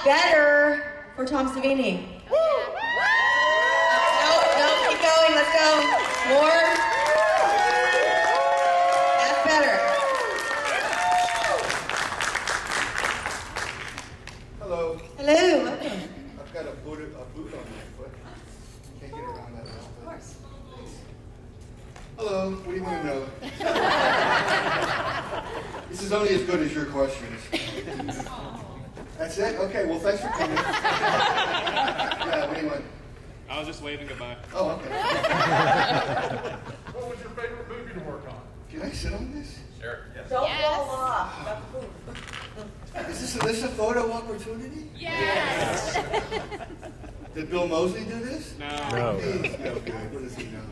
better for Tom Savini. Woo! No, keep going. Let's go. More. That's better. Hello. Hello. Welcome. I've got a boot on my foot. Can't get around that. Of course. Hello. What do you want to know? This is only as good as your questions. That's it? Okay, well, thanks for coming. Yeah, what do you want? I was just waving goodbye. Oh, okay. What was your favorite movie to work on? Can I sit on this? Sure. Yes. Don't fall off. Is this a photo opportunity? Yes. Did Bill Moseley do this? No. He's no good. What does he know?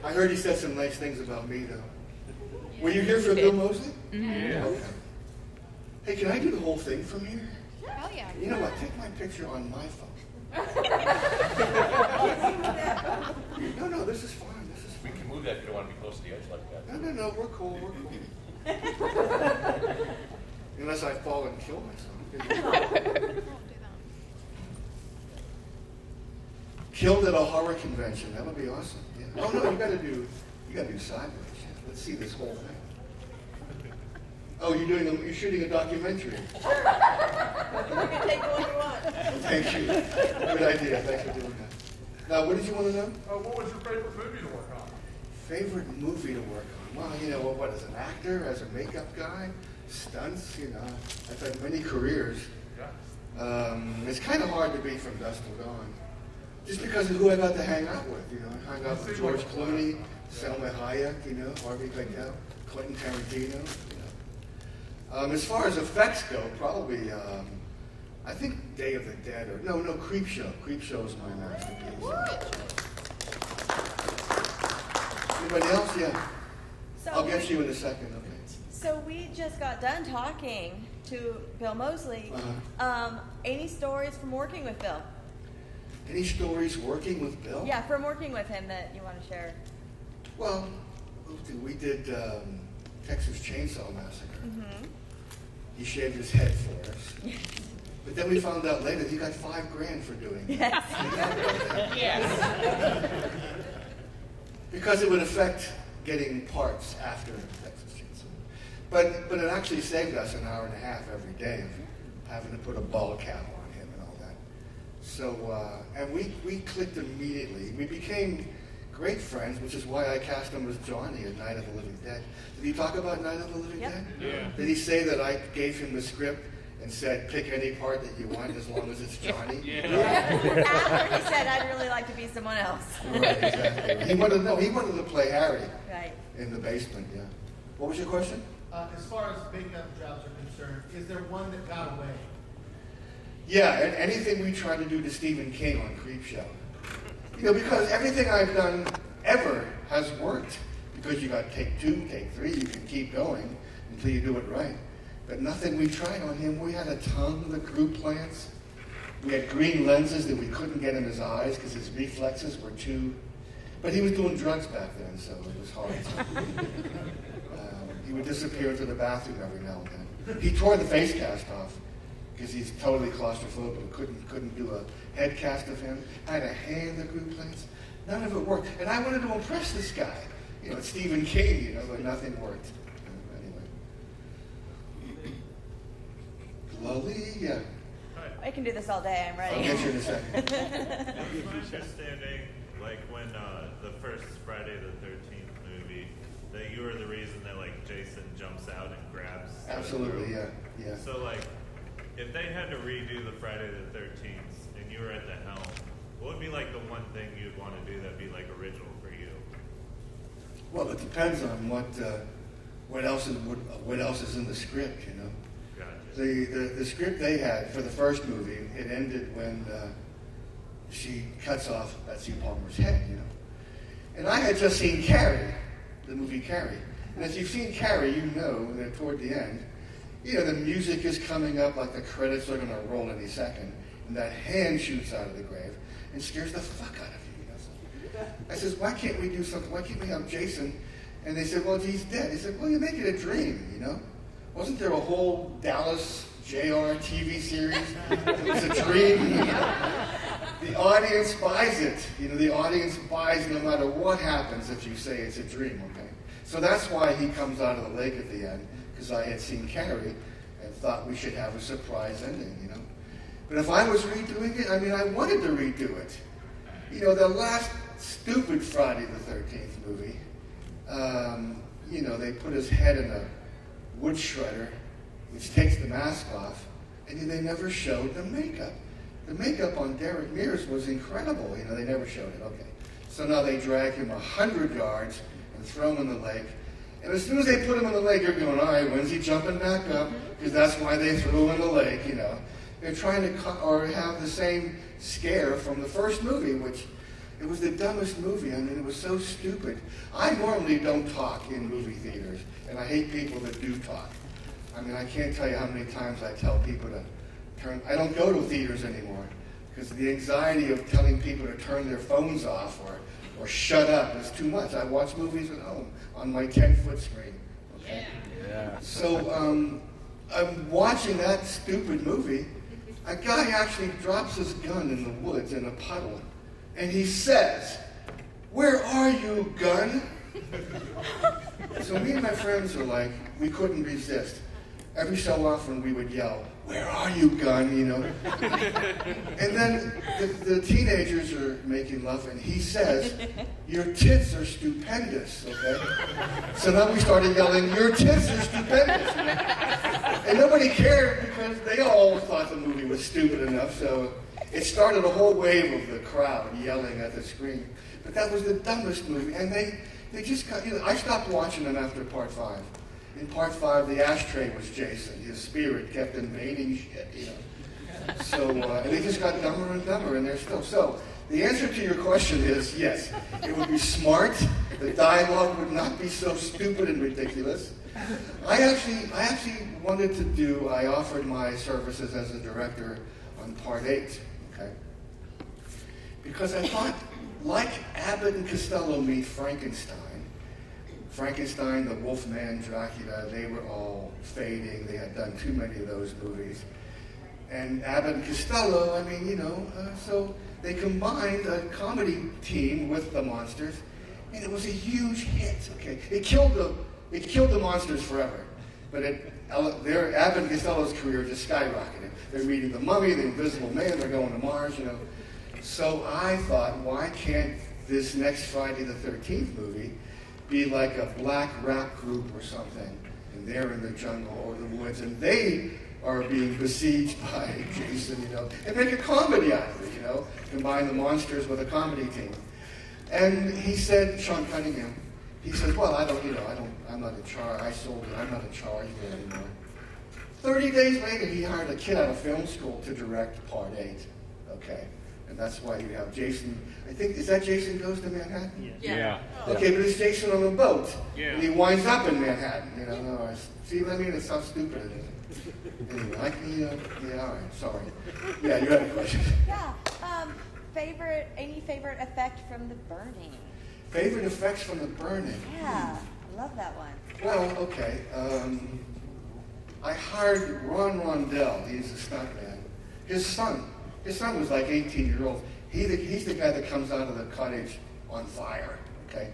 I heard he said some nice things about me, though. Were you here for Bill Moseley? Yeah. Okay. Hey, can I do the whole thing from here? Oh yeah. You know what? Take my picture on my phone. No, this is fine. This is We fine. can move that if you don't want to be close to the edge like that. No, we're cool. Unless I fall and kill myself. Killed at a horror convention. That would be awesome. Yeah. Oh no, you gotta do sideways. Yeah. Let's see this whole thing. Oh, you're shooting a documentary. Sure. You can take the one you want. Thank you. Good idea. Thanks for doing that. Now, what did you want to know? What was your favorite movie to work on? Favorite movie to work on? Well, what, as an actor, as a makeup guy, stunts, I've had many careers. Yeah. It's kind of hard to be from dusk till dawn. Just because of who I got to hang out with, I hung out with George Clooney, Selma Hayek, Harvey Keitel, Quentin Tarantino, As far as effects go, probably, I think Day of the Dead, Creepshow. Creepshow is my masterpiece. Anybody else? Yeah. So I'll get you in a second, okay? So we just got done talking to Bill Moseley. Uh-huh. Any stories from working with Bill? Any stories working with Bill? Yeah, from working with him that you want to share. Well, we did Texas Chainsaw Massacre. Mm-hmm. He shaved his head for us. But then we found out later he got $5,000 for doing it. Yes. Yes. Because it would affect getting parts after Texas Chainsaw. But it actually saved us an hour and a half every day of having to put a ball cap on him and all that. So, and we clicked immediately. We became great friends, which is why I cast him as Johnny in Night of the Living Dead. Did he talk about Night of the Living Dead? Yeah. Did he say that I gave him the script and said, pick any part that you want as long as it's Johnny? Yeah. After he said, I'd really like to be someone else. Right, exactly. He wanted to play Harry Right. in the basement, yeah. What was your question? As far as makeup jobs are concerned, is there one that got away? Yeah, and anything we tried to do to Stephen King on Creepshow. Because everything I've done ever has worked. Because you got take 2, take 3, you can keep going until you do it right. But nothing we tried on him. We had a tongue that grew plants. We had green lenses that we couldn't get in his eyes because his reflexes were too... But he was doing drugs back then, so it was hard. He would disappear into the bathroom every now and then. He tore the face cast off because he's totally claustrophobic. Couldn't do a head cast of him. I had a hand that grew plants. None of it worked. And I wanted to impress this guy. It's Stephen King, but nothing worked. Anyway. Lolly, yeah. I can do this all day. I'm ready. I'll get you in a second. It was my understanding, like when the first Friday the 13th movie, that you were the reason that Jason jumps out and grabs. Absolutely, yeah. So if they had to redo the Friday the 13th and you were at the helm, what would be the one thing you'd want to do that'd be original for you? Well, it depends on what else is in the script, Gotcha. The script they had for the first movie, it ended when she cuts off Betsy Palmer's head, And I had just seen Carrie, the movie Carrie. And if you've seen Carrie, that toward the end, the music is coming up like the credits are going to roll any second, and that hand shoots out of the grave and scares the fuck out of you. I says, why can't we do something? Why can't we have Jason? And they said, well, he's dead. He said, well, you make it a dream, Wasn't there a whole Dallas JR TV series. It was a dream. You know? The audience buys it. You know, the audience buys no matter what happens if you say it's a dream, okay? So that's why he comes out of the lake at the end, because I had seen Carrie and thought we should have a surprise ending, you know? But if I was redoing it, I mean, I wanted to redo it. You know, the last stupid Friday the 13th movie, you know, they put his head in a wood shredder, which takes the mask off, and they never showed the makeup. The makeup on Derek Mears was incredible. You know, they never showed it. Okay. So now they drag him 100 yards and throw him in the lake. And as soon as they put him in the lake, you're going, all right, when's he jumping back up? Because that's why they threw him in the lake, you know. They're trying to or have the same scare from the first movie, which it was the dumbest movie. I mean, it was so stupid. I normally don't talk in movie theaters, and I hate people that do talk. I mean, I can't tell you how many times I tell people to I don't go to theaters anymore because the anxiety of telling people to turn their phones off or shut up is too much. I watch movies at home on my 10-foot screen. Okay? Yeah. So I'm watching that stupid movie. A guy actually drops his gun in the woods in a puddle, and he says, "Where are you, gun?" So me and my friends are like, we couldn't resist. Every so often we would yell, "Where are you, gun?" You know. And then the teenagers are making love, and he says, "Your tits are stupendous." Okay. So now we started yelling, "Your tits are stupendous," and nobody cared because they all thought the movie was stupid enough. So it started a whole wave of the crowd yelling at the screen. But that was the dumbest movie, and they just got. You know, I stopped watching them after Part 5. In Part 5, the ashtray was Jason. His spirit kept invading shit, you know. So, and they just got dumber and dumber, and they're still. So, the answer to your question is yes. It would be smart. The dialogue would not be so stupid and ridiculous. I actually wanted to do. I offered my services as a director on Part 8, okay? Because I thought, like Abbott and Costello meet Frankenstein, the Wolfman, Dracula, they were all fading. They had done too many of those movies. And Abbott and Costello, I mean, you know, so they combined a comedy team with the monsters, and it was a huge hit, okay? It killed the monsters forever. But Abbott and Costello's career just skyrocketed. They're meeting the Mummy, the Invisible Man, they're going to Mars, you know. So I thought, why can't this next Friday the 13th movie be like a black rap group or something, and they're in the jungle or the woods, and they are being besieged by Jason, you know, and make a comedy out of it, you know, combine the monsters with a comedy team. And he said, Sean Cunningham, he said, well, I'm not in charge, I'm not in charge of it anymore. 30 days later, he hired a kid out of film school to direct Part 8, okay? And that's why you have Jason, I think, is that Jason Goes to Manhattan? Yeah. Okay, but it's Jason on a boat. Yeah. And he winds up in Manhattan, you know. No, see what I mean? It's how stupid it is. Anyway, yeah, all right, sorry. Yeah, you had a question. Yeah. Any favorite effect from the burning? Favorite effects from the burning? Yeah, I love that one. Well, okay. I hired Ron Rondell. He's a stuntman. His son was like 18-year-old. He's the guy that comes out of the cottage on fire, okay?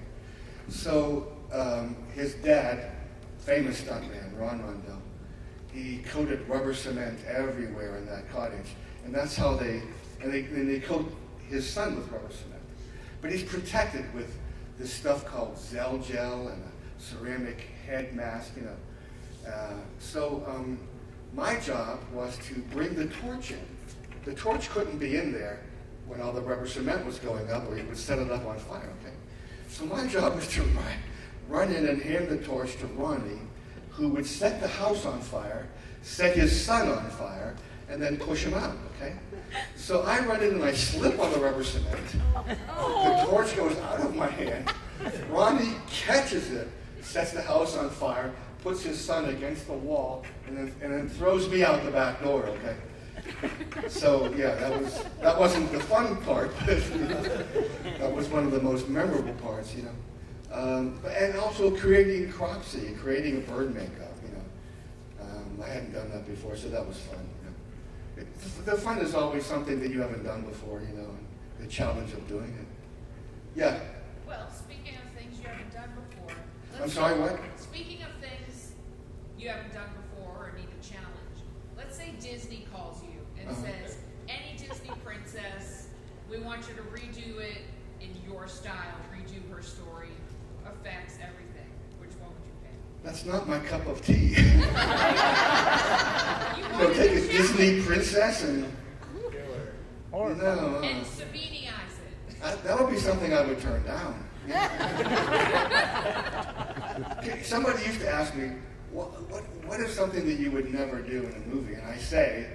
So his dad, famous stuntman, Ron Rondell, he coated rubber cement everywhere in that cottage. And that's how they coat his son with rubber cement. But he's protected with this stuff called Zell gel and a ceramic head mask, you know. So my job was to bring the torch in. The torch couldn't be in there when all the rubber cement was going up, or he would set it up on fire, okay? So my job was to run in and hand the torch to Ronnie, who would set the house on fire, set his son on fire, and then push him out, okay? So I run in and I slip on the rubber cement. The torch goes out of my hand. Ronnie catches it, sets the house on fire, puts his son against the wall, and then throws me out the back door, okay? So yeah, that wasn't the fun part, but that was one of the most memorable parts, you know. And also creating Cropsy, creating a bird makeup, you know. I hadn't done that before, so that was fun. The fun is always something that you haven't done before, you know, and the challenge of doing it. Yeah. Well, speaking of things you haven't done before. I'm sorry, what? Speaking of things you haven't done before or need a challenge, let's say Disney calls you and says, any Disney princess, we want you to redo it in your style, redo her story, effects, everything. Which one would you pick? That's not my cup of tea. You Take a Disney princess and... No. and Savini-ize it. That would be something I would turn down. Somebody used to ask me, what is something that you would never do in a movie? And I say,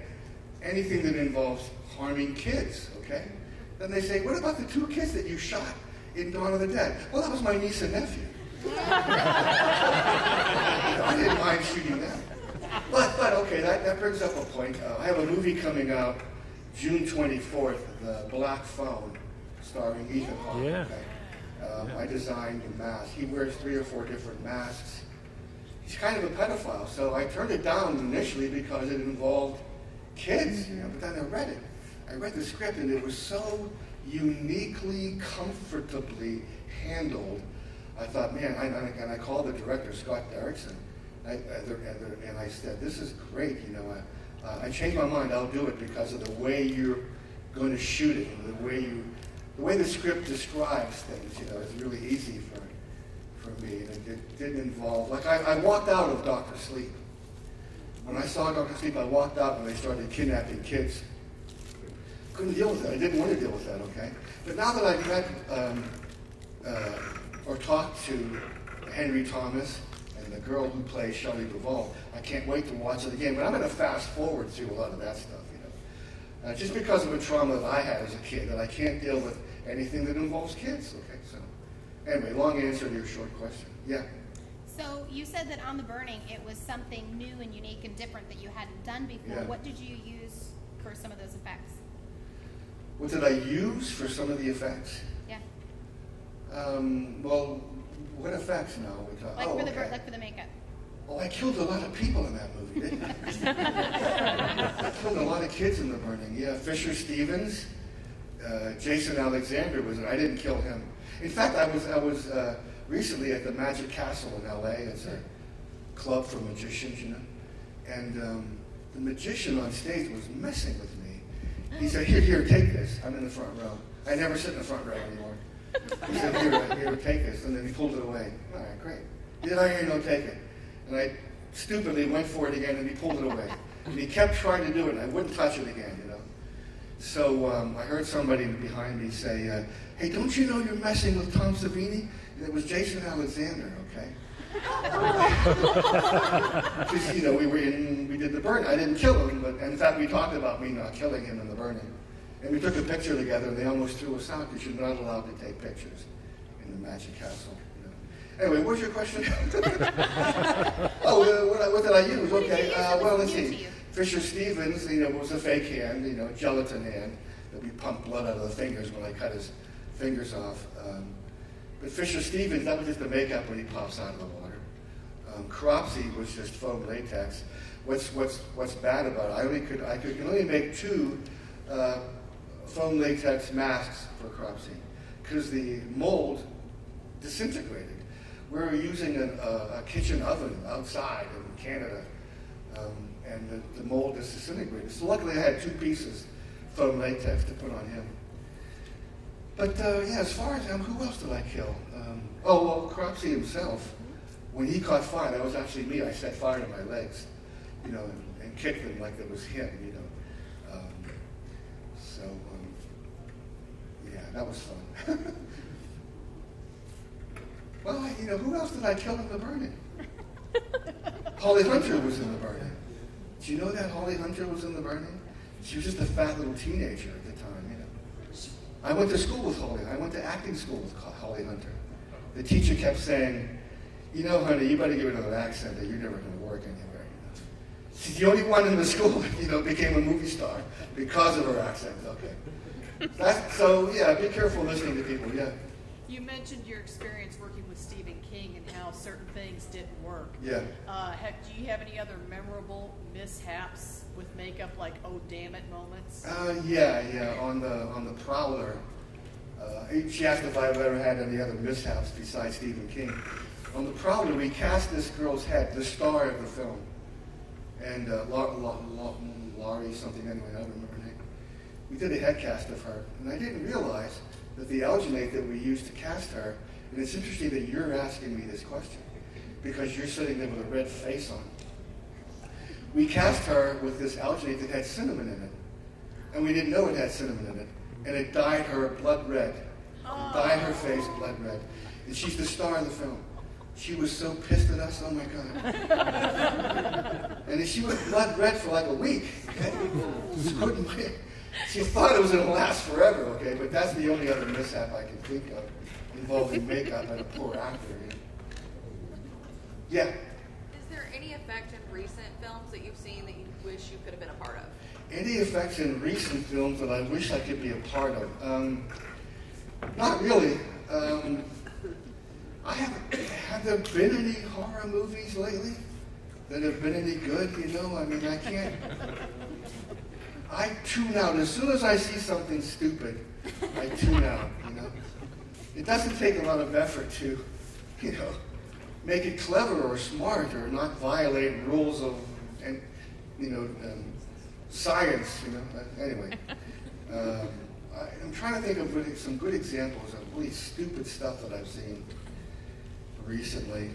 anything that involves harming kids, okay? Then they say, what about the 2 kids that you shot in Dawn of the Dead? Well, that was my niece and nephew. I didn't mind shooting them. But okay, that brings up a point. I have a movie coming out June 24th, The Black Phone, starring Ethan Hawke. Yeah. Okay? I designed the mask. He wears 3 or 4 different masks. He's kind of a pedophile, so I turned it down initially because it involved kids, you know, but then I read it. I read the script, and it was so uniquely, comfortably handled. I thought, man, and I called the director, Scott Derrickson, and I said, this is great, you know. I changed my mind, I'll do it because of the way you're going to shoot it, and the way the script describes things, you know, is really easy for me. And it didn't involve, like I walked out of Dr. Sleep. When I saw Dr. Sleep, I walked out when they started kidnapping kids. Couldn't deal with that. I didn't want to deal with that, okay? But now that I've met or talked to Henry Thomas and the girl who plays Shelley Duvall, I can't wait to watch it again. But I'm going to fast forward through a lot of that stuff, you know. Just because of a trauma that I had as a kid, that I can't deal with anything that involves kids, okay? So, anyway, long answer to your short question. Yeah. So you said that on The Burning, it was something new and unique and different that you hadn't done before. Yeah. What did you use for some of those effects? What did I use for some of the effects? Yeah. Well, what effects now? Like for the makeup. Oh, I killed a lot of people in that movie, didn't I? I killed a lot of kids in The Burning. Yeah, Fisher Stevens, Jason Alexander was it. I didn't kill him. In fact, I was recently at the Magic Castle in L.A. It's a club for magicians, you know. And the magician on stage was messing with me. He said, here, take this. I'm in the front row. I never sit in the front row anymore. He said, here, take this. And then he pulled it away. All right, great. He said, here, no, take it. And I stupidly went for it again, and he pulled it away. And he kept trying to do it, and I wouldn't touch it again, you know. So I heard somebody behind me say, hey, don't you know you're messing with Tom Savini? And it was Jason Alexander, okay? Because, you know, we did The Burning. I didn't kill him, but in fact, we talked about me not killing him in The Burning. And we took a picture together, and they almost threw us out because you're not allowed to take pictures in the Magic Castle. You know. Anyway, what's your question? What did I use? Okay, well, let's see. Fisher Stevens, you know, was a fake hand, you know, a gelatin hand. That we pumped blood out of the fingers when I cut his fingers off. But Fisher Stevens, that was just the makeup when he pops out of the water. Cropsy was just foam latex. What's bad about it? I could only make 2 foam latex masks for Cropsy because the mold disintegrated. We were using a kitchen oven outside in Canada, and the mold just disintegrated. So luckily I had 2 pieces foam latex to put on him. But yeah, as far as who else did I kill? Cropsy himself. When he caught fire, that was actually me. I set fire to my legs, you know, and kicked him like it was him, you know. Yeah, that was fun. Well, you know, who else did I kill in The Burning? Holly Hunter was in The Burning. Did you know that Holly Hunter was in The Burning? She was just a fat little teenager at the time, you know. I went to school with Holly. I went to acting school with Holly Hunter. The teacher kept saying, you know, honey, you better give her an accent that you're never going to work anywhere. You know? She's the only one in the school that, you know, became a movie star because of her accent. Okay. So, yeah, be careful listening to people, yeah. You mentioned your experience working with Stephen King and how certain things didn't work. Yeah. Do you have any other memorable mishaps with makeup, like "oh damn it" moments? Yeah. On the Prowler, she asked if I've ever had any other mishaps besides Stephen King. On the Prowler, we cast this girl's head, the star of the film, and Laurie something anyway. I don't remember her name. We did a head cast of her, and I didn't realize that the alginate that we used to cast her, and it's interesting that you're asking me this question, because you're sitting there with a red face on. We cast her with this alginate that had cinnamon in it, and we didn't know it had cinnamon in it, and it dyed her blood red. It dyed her face blood red. And she's the star of the film. She was so pissed at us, oh my God. And she was blood red for like a week. Okay? She thought it was going to last forever, okay? But that's the only other mishap I can think of involving makeup and a poor actor. Yeah. Is there any effect in recent films that you've seen that you wish you could have been a part of? Any effects in recent films that I wish I could be a part of? Not really. Have there been any horror movies lately that have been any good? I mean, I can't. I tune out. As soon as I see something stupid, I tune out, It doesn't take a lot of effort to, make it clever or smart or not violate rules of, science, Anyway, I'm trying to think of some good examples of really stupid stuff that I've seen recently.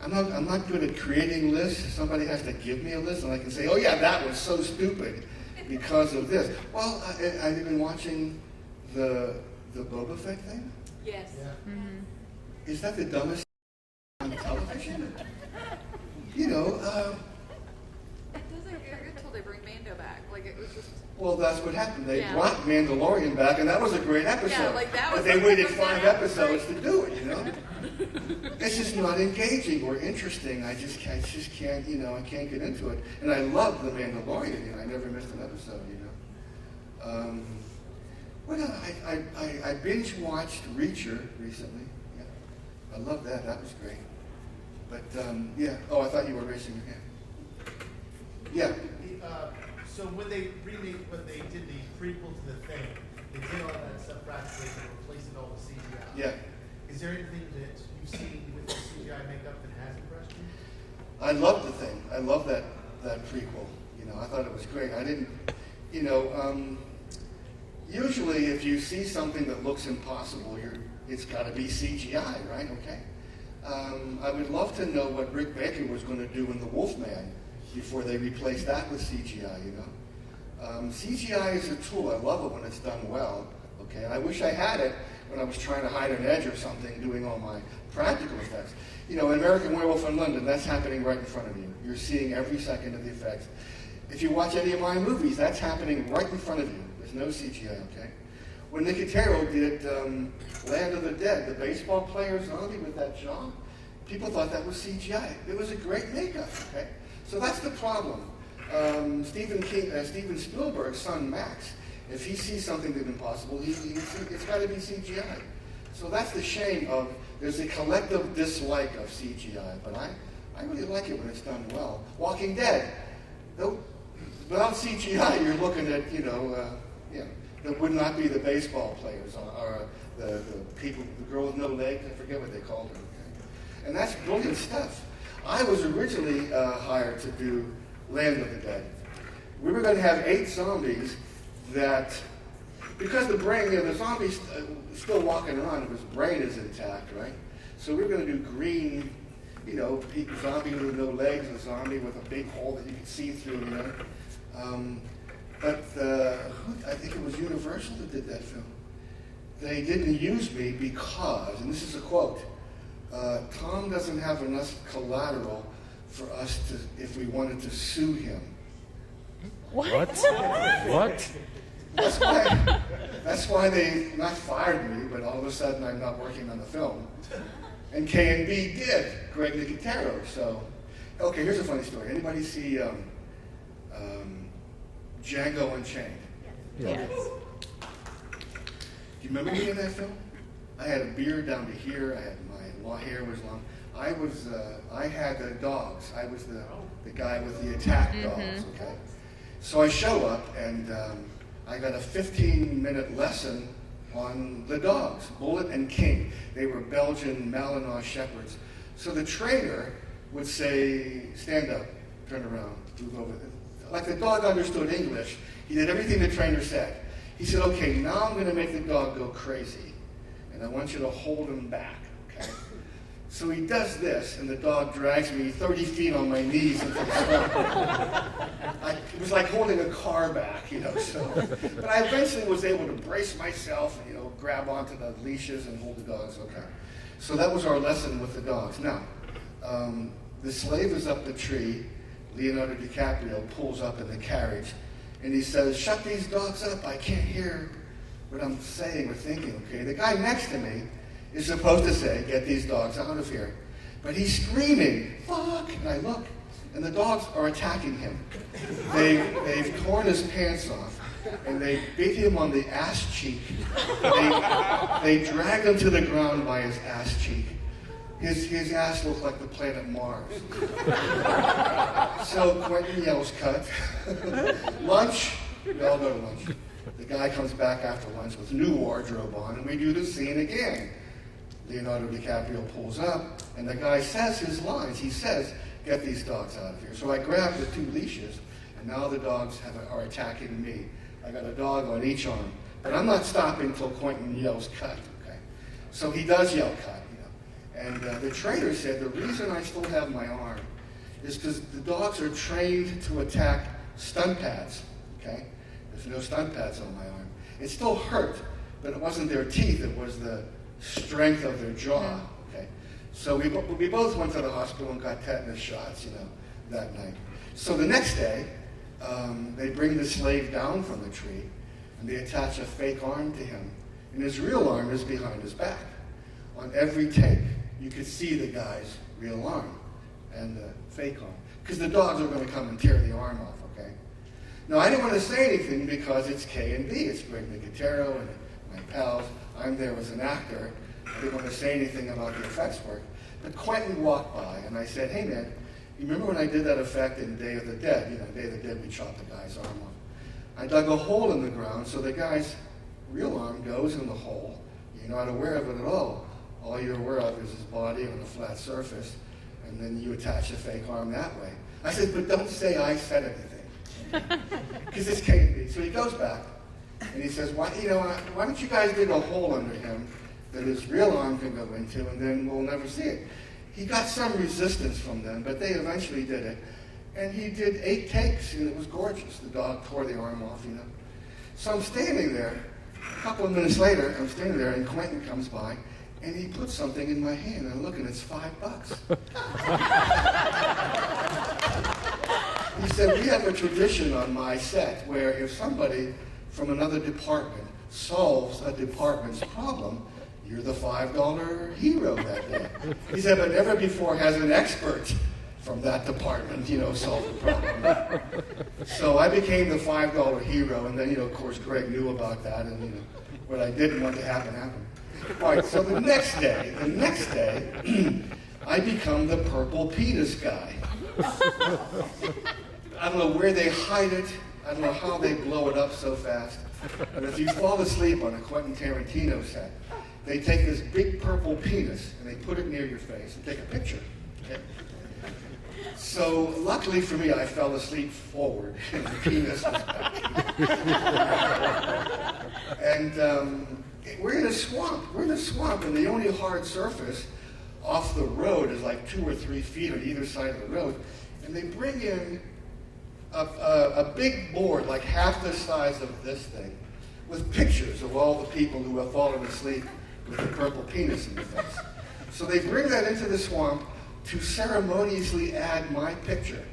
I'm not good at creating lists. Somebody has to give me a list, and I can say, "Oh yeah, that was so stupid because of this." Well, I've been watching the Boba Fett thing. Yes. Yeah. Mm-hmm. Is that the dumbest on television? It doesn't get good until they bring Mando back. Like it was just. Well, that's what happened. They brought Mandalorian back, and that was a great episode. Yeah, like that was. But they waited 5 episodes to do it. It's just not engaging or interesting. I just can't. I can't get into it. And I love the Mandalorian. I never missed an episode. I binge watched Reacher recently. Yeah, I love that. That was great. But yeah. Oh, I thought you were raising your hand. Yeah. So when they did the prequel to the thing, they did all that stuff practically and replaced it all with CGI. Yeah. Is there anything that you've seen with the CGI makeup that has impressed you? I love the thing. I love that prequel. I thought it was great. I didn't, usually if you see something that looks impossible, it's got to be CGI, right? Okay. I would love to know what Rick Baker was going to do in The Wolfman before they replaced that with CGI, CGI is a tool. I love it when it's done well, okay? And I wish I had it when I was trying to hide an edge or something, doing all my practical effects. American Werewolf in London, that's happening right in front of you. You're seeing every second of the effects. If you watch any of my movies, that's happening right in front of you. There's no CGI, okay? When Nicotero did Land of the Dead, the baseball player zombie with that jaw, people thought that was CGI. It was a great makeup, okay? So that's the problem. Steven Spielberg's son, Max, if he sees something that's impossible, it's got to be CGI. So that's the shame of, there's a collective dislike of CGI, but I really like it when it's done well. Walking Dead, without CGI, you're looking at, that would not be the baseball players or the people, the girl with no legs, I forget what they called her. Okay? And that's brilliant stuff. I was originally hired to do Land of the Dead. We were going to have 8 zombies that, because the brain, the zombie's still walking around, his brain is intact, right? So we were going to do green, zombie with no legs, a zombie with a big hole that you could see through, But I think it was Universal that did that film. They didn't use me because, and this is a quote, Tom doesn't have enough collateral for us to, if we wanted to sue him. What? What? That's why they not fired me, but all of a sudden I'm not working on the film. And K&B did, Greg Nicotero. So, okay, here's a funny story. Anybody see Django Unchained? Yes. Do you remember me in that film? I had a beard down to here. I had my hair was long. I had the dogs. I was the guy with the attack dogs, okay? So I show up, and I got a 15-minute lesson on the dogs, Bullet and King. They were Belgian Malinois Shepherds. So the trainer would say, stand up, turn around, move over. Like the dog understood English, he did everything the trainer said. He said, okay, now I'm going to make the dog go crazy, and I want you to hold him back, okay? So he does this, and the dog drags me 30 feet on my knees into the snow. It was like holding a car back, you know. So, but I eventually was able to brace myself and, you know, grab onto the leashes and hold the dogs. Okay. So that was our lesson with the dogs. Now, the slave is up the tree. Leonardo DiCaprio pulls up in the carriage, and he says, "Shut these dogs up! I can't hear what I'm saying or thinking." Okay. The guy next to me is supposed to say, "Get these dogs out of here." But he's screaming, "Fuck!" And I look, and the dogs are attacking him. They've torn his pants off, and they beat him on the ass cheek. They dragged him to the ground by his ass cheek. His ass looked like the planet Mars. So Quentin yells, "Cut." Lunch. We all go to lunch. The guy comes back after lunch with new wardrobe on, and we do the scene again. Leonardo DiCaprio pulls up, and the guy says his lines. He says, "Get these dogs out of here." So I grab the 2 leashes, and now the dogs are attacking me. I got a dog on each arm. But I'm not stopping until Quentin yells, "Cut." Okay? So he does yell, "Cut." You know. And the trainer said, the reason I still have my arm is because the dogs are trained to attack stunt pads. Okay? There's no stunt pads on my arm. It still hurt, but it wasn't their teeth. It was the strength of their jaw. Okay, so we both went to the hospital and got tetanus shots, you know, that night. So the next day, they bring the slave down from the tree, and they attach a fake arm to him, and his real arm is behind his back. On every take, you could see the guy's real arm and the fake arm, because the dogs are going to come and tear the arm off. Okay. Now I didn't want to say anything because it's K&B. It's Greg Nicotero and my pals. I'm there as an actor. I didn't want to say anything about the effects work. But Quentin walked by, and I said, "Hey, man, you remember when I did that effect in Day of the Dead? You know, Day of the Dead, we chopped the guy's arm off. I dug a hole in the ground, so the guy's real arm goes in the hole. You're not aware of it at all. All you're aware of is his body on a flat surface, and then you attach the fake arm that way." I said, "But don't say I said anything, because it's K&B." So he goes back, and he says, why don't you guys dig a hole under him that his real arm can go into, and then we'll never see it. He got some resistance from them, but they eventually did it. And he did 8 takes, and it was gorgeous. The dog tore the arm off, you know. So I'm standing there. A couple of minutes later, I'm standing there, and Quentin comes by, and he puts something in my hand. I'm looking, it's $5. He said, "We have a tradition on my set where if somebody from another department solves a department's problem, you're the $5 hero that day." He said, "But never before has an expert from that department, you know, solved the problem." So I became the $5 hero, and then, you know, of course, Greg knew about that, and, you know, what I didn't want to happen happened. All right, so the next day, I become the purple penis guy. I don't know where they hide it. I don't know how they blow it up so fast. But if you fall asleep on a Quentin Tarantino set, they take this big purple penis and they put it near your face and take a picture. Okay? So luckily for me, I fell asleep forward and the penis was back. And we're in a swamp. We're in a swamp, and the only hard surface off the road is like 2 or 3 feet on either side of the road. And they bring in a big board, like half the size of this thing, with pictures of all the people who have fallen asleep with the purple penis in their face. So they bring that into the swamp to ceremoniously add my picture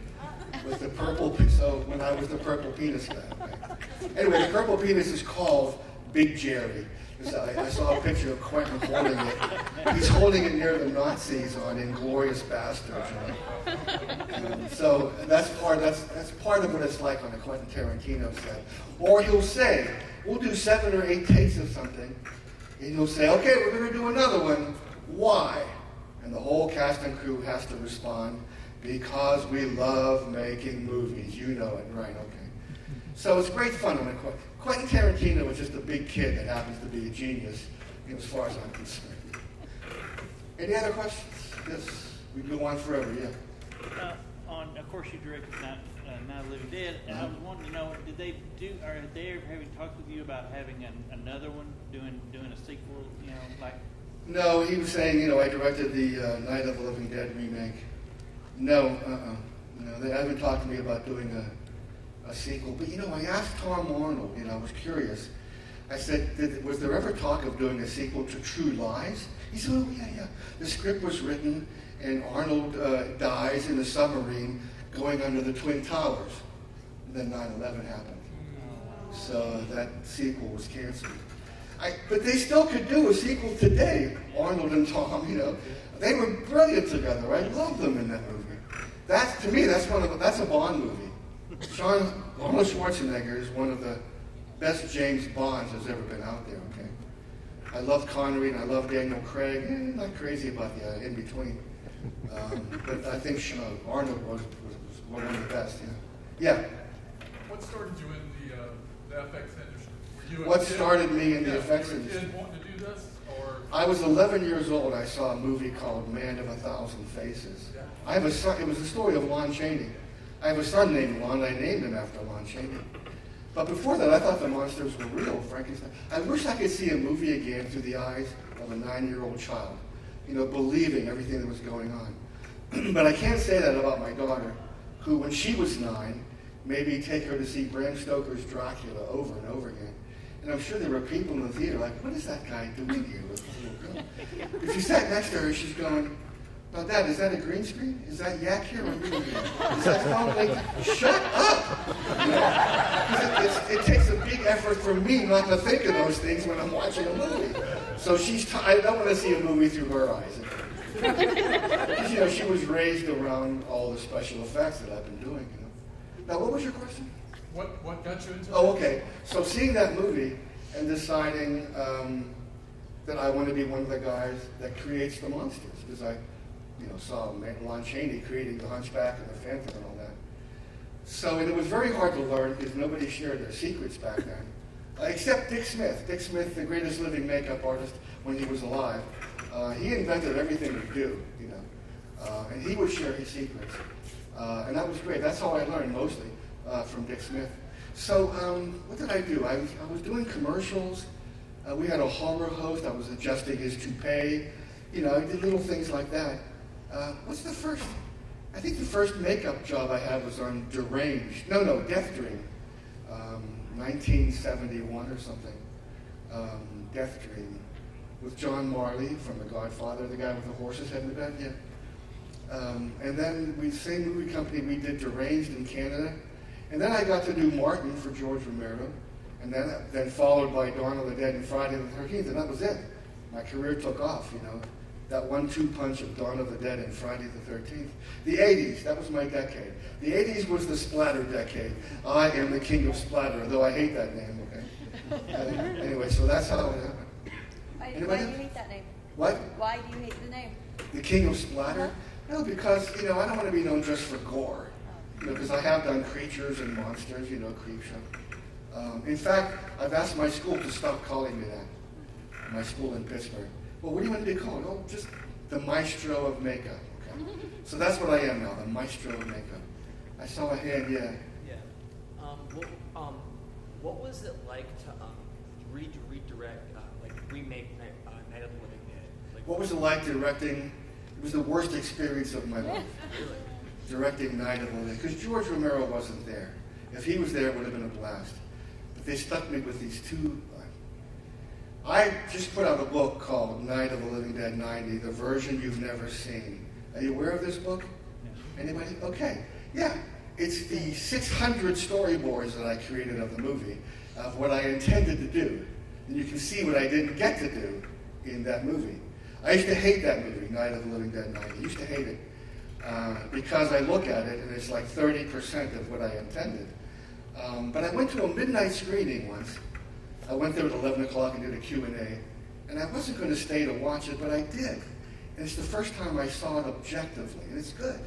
with the purple, so when I was the purple penis guy. Okay. Anyway, the purple penis is called Big Jerry. I saw a picture of Quentin holding it. He's holding it near the Nazis on Inglourious Bastards. So that's part of what it's like on a Quentin Tarantino set. Or he'll say, we'll do 7 or 8 takes of something, And he'll say, okay, we're going to do another one. Why? And the whole cast and crew has to respond, because we love making movies. You know it, right? Okay. So it's great fun. Quentin Tarantino was just a big kid that happens to be a genius, as far as I'm concerned. Any other questions? Yes, we can go on forever, yeah. Of course, you directed Night of the Living Dead, and I was wanting to know, are they ever having talked with you about having another one, doing a sequel, like? No, he was saying, I directed the Night of the Living Dead remake. No, No, they haven't talked to me about doing a sequel. But, I asked Tom Arnold, I was curious. I said, was there ever talk of doing a sequel to True Lies? He said, oh, yeah. The script was written, and Arnold dies in a submarine going under the Twin Towers. And then 9/11 happened. So that sequel was canceled. But they still could do a sequel today, Arnold and Tom, They were brilliant together. I love them in that movie. To me, that's a Bond movie. Arnold Schwarzenegger is one of the best James Bonds that's ever been out there, okay? I love Connery and I love Daniel Craig. Not crazy about the in-between. But I think Arnold was one of the best, yeah. What started you in the FX industry? What started me in the effects industry? Did you want to do this, or? I was 11 years old. I saw a movie called Man of a Thousand Faces. Yeah. I have a son. It was the story of Lon Chaney. I have a son named Lon. I named him after Lon Chaney. But before that, I thought the monsters were real, Frankenstein. I wish I could see a movie again through the eyes of a 9-year-old child, believing everything that was going on. But I can't say that about my daughter, who, when she was 9, made me take her to see Bram Stoker's Dracula over and over again. And I'm sure there were people in the theater like, what is that guy doing here with this little girl? If you sat next to her, she's going, now, Dad, is that a green screen? Is that Yak here or me here? Is that phone like, shut up! It takes a big effort for me not to think of those things when I'm watching a movie. So I don't want to see a movie through her eyes. Because, she was raised around all the special effects that I've been doing. Now, what was your question? What got you into Oh, okay. So seeing that movie and deciding that I want to be one of the guys that creates the monsters, because I saw Lon Chaney creating the Hunchback and the Phantom and all that. So, and it was very hard to learn because nobody shared their secrets back then, except Dick Smith. Dick Smith, the greatest living makeup artist when he was alive. He invented everything we do, and he would share his secrets. And that was great. That's how I learned mostly from Dick Smith. So what did I do? I was doing commercials. We had a Homer host. I was adjusting his toupee. I did little things like that. What's the first? I think the first makeup job I had was on Deranged. No, Death Dream. 1971 or something. Death Dream. With John Marley from The Godfather, the guy with the horse's head in the bed, yeah. And then same movie company, we did Deranged in Canada. And then I got to do Martin for George Romero. And then followed by Dawn of the Dead and Friday the 13th, and that was it. My career took off, That 1-2 punch of Dawn of the Dead and Friday the 13th. The 80s, that was my decade. The 80s was the splatter decade. I am the king of splatter, though I hate that name, okay? Anyway, so that's how it happened. Why do you hate that name? What? Why do you hate the name? The king of splatter? No, because, I don't want to be known just for gore. Because I have done creatures and monsters, Creepshow. In fact, I've asked my school to stop calling me that. My school in Pittsburgh. Well, what do you want to be called? Oh, just the maestro of makeup. Okay. So that's what I am now, the maestro of makeup. I saw a hand, yeah. Yeah. What was it like to redirect, remake Night of the Living Dead? What was it like directing? It was the worst experience of my life. Really? Directing Night of the Living Dead, because George Romero wasn't there. If he was there, it would have been a blast. But they stuck me with these two. I just put out a book called Night of the Living Dead 90, the version you've never seen. Are you aware of this book? Anybody? Okay. Yeah. It's the 600 storyboards that I created of the movie, of what I intended to do. And you can see what I didn't get to do in that movie. I used to hate that movie, Night of the Living Dead 90. I used to hate it because I look at it and it's like 30% of what I intended. But I went to a midnight screening once. I went there at 11 o'clock and did a Q&A. And I wasn't going to stay to watch it, but I did. And it's the first time I saw it objectively, and it's good.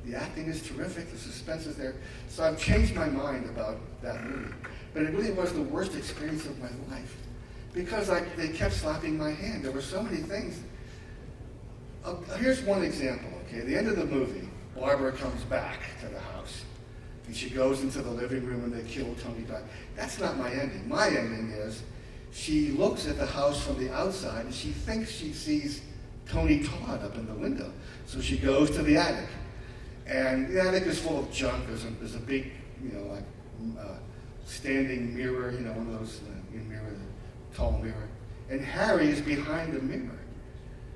The acting is terrific, the suspense is there. So I've changed my mind about that movie. But it really was the worst experience of my life. Because they kept slapping my hand. There were so many things. Here's one example, okay? At the end of the movie, Barbara comes back to the house. And she goes into the living room and they kill Tony Todd. That's not my ending. My ending is she looks at the house from the outside and she thinks she sees Tony Todd up in the window. So she goes to the attic. And the attic is full of junk. There's a big, standing mirror, one of those mirror, tall mirror. And Harry is behind the mirror.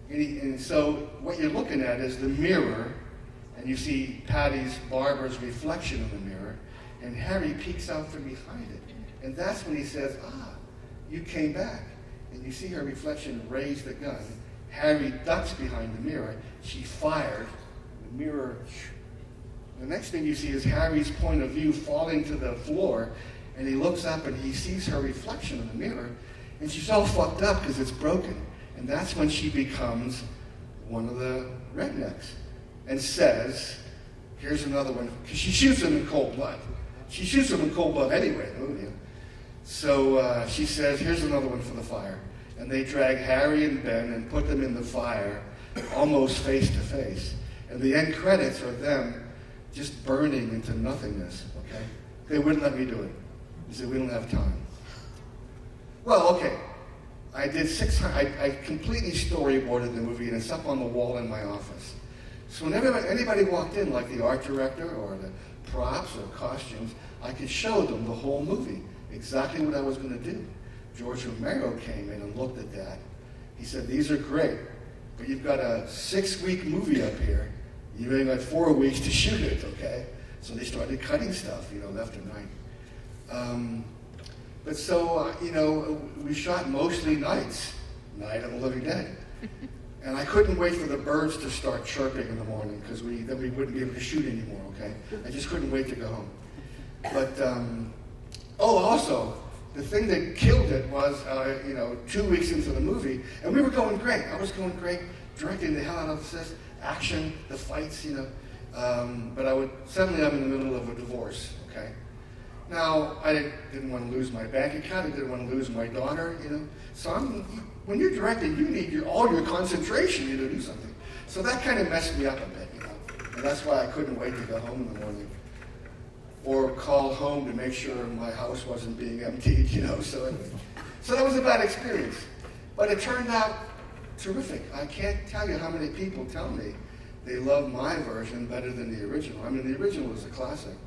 And so what you're looking at is the mirror, and you see Barbara's reflection in the mirror, and Harry peeks out from behind it. And that's when he says, you came back. And you see her reflection raise the gun. Harry ducks behind the mirror. She fired. The mirror. The next thing you see is Harry's point of view falling to the floor, and he looks up and he sees her reflection in the mirror, and she's all fucked up because it's broken. And that's when she becomes one of the rednecks and says, here's another one, because she shoots him in cold blood. She shoots him in cold blood anyway, the movie. So she says, here's another one for the fire. And they drag Harry and Ben and put them in the fire, almost face to face. And the end credits are them just burning into nothingness, okay? They wouldn't let me do it. They said, we don't have time. Well, okay. I did I completely storyboarded the movie, and it's up on the wall in my office. So whenever anybody walked in, like the art director or the props or costumes, I could show them the whole movie, exactly what I was going to do. George Romero came in and looked at that. He said, these are great, but you've got a 6-week movie up here. You've only got 4 weeks to shoot it, okay? So they started cutting stuff, left and right. But so, we shot mostly nights, Night of the Living Dead. And I couldn't wait for the birds to start chirping in the morning, because then we wouldn't be able to shoot anymore, okay? I just couldn't wait to go home. But, also, the thing that killed it was, 2 weeks into the movie, and we were going great. I was going great, directing the hell out of this, action, the fights, but suddenly I'm in the middle of a divorce, okay? Now, I didn't want to lose my bank account, I didn't want to lose my daughter, So when you're directing, you need all your concentration to do something. So that kind of messed me up a bit, And that's why I couldn't wait to go home in the morning. Or call home to make sure my house wasn't being emptied, So that was a bad experience. But it turned out terrific. I can't tell you how many people tell me they love my version better than the original. I mean, the original was a classic.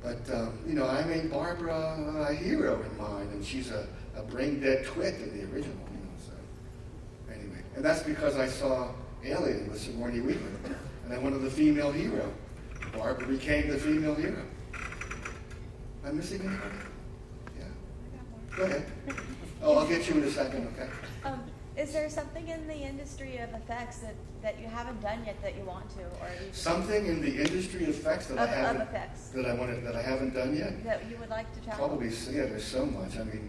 But, I made Barbara a hero in mind, and she's a brain-dead twit in the original, so. Anyway, and that's because I saw Alien with Sigourney Weaver, and I wanted the female hero. Barbara became the female hero. Am I missing anybody? Yeah. Go ahead. Oh, I'll get you in a second, okay? Is there something in the industry of effects that you haven't done yet that you want to, or something in the industry of effects that I haven't done yet? That you would like to try? Probably, yeah. There's so much. I mean,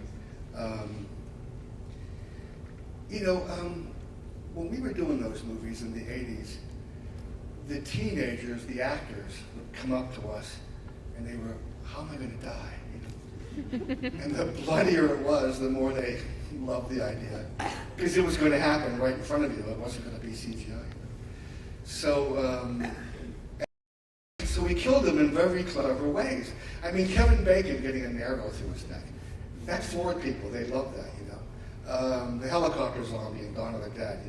when we were doing those movies in the '80s, the teenagers, the actors, would come up to us, and they were, "How am I going to die?" And the bloodier it was, the more they loved the idea, because it was going to happen right in front of you. It wasn't going to be CGI. So we killed them in very clever ways. I mean, Kevin Bacon getting an arrow through his neck. That floored people. They loved that, The helicopter zombie in Dawn of the Dead,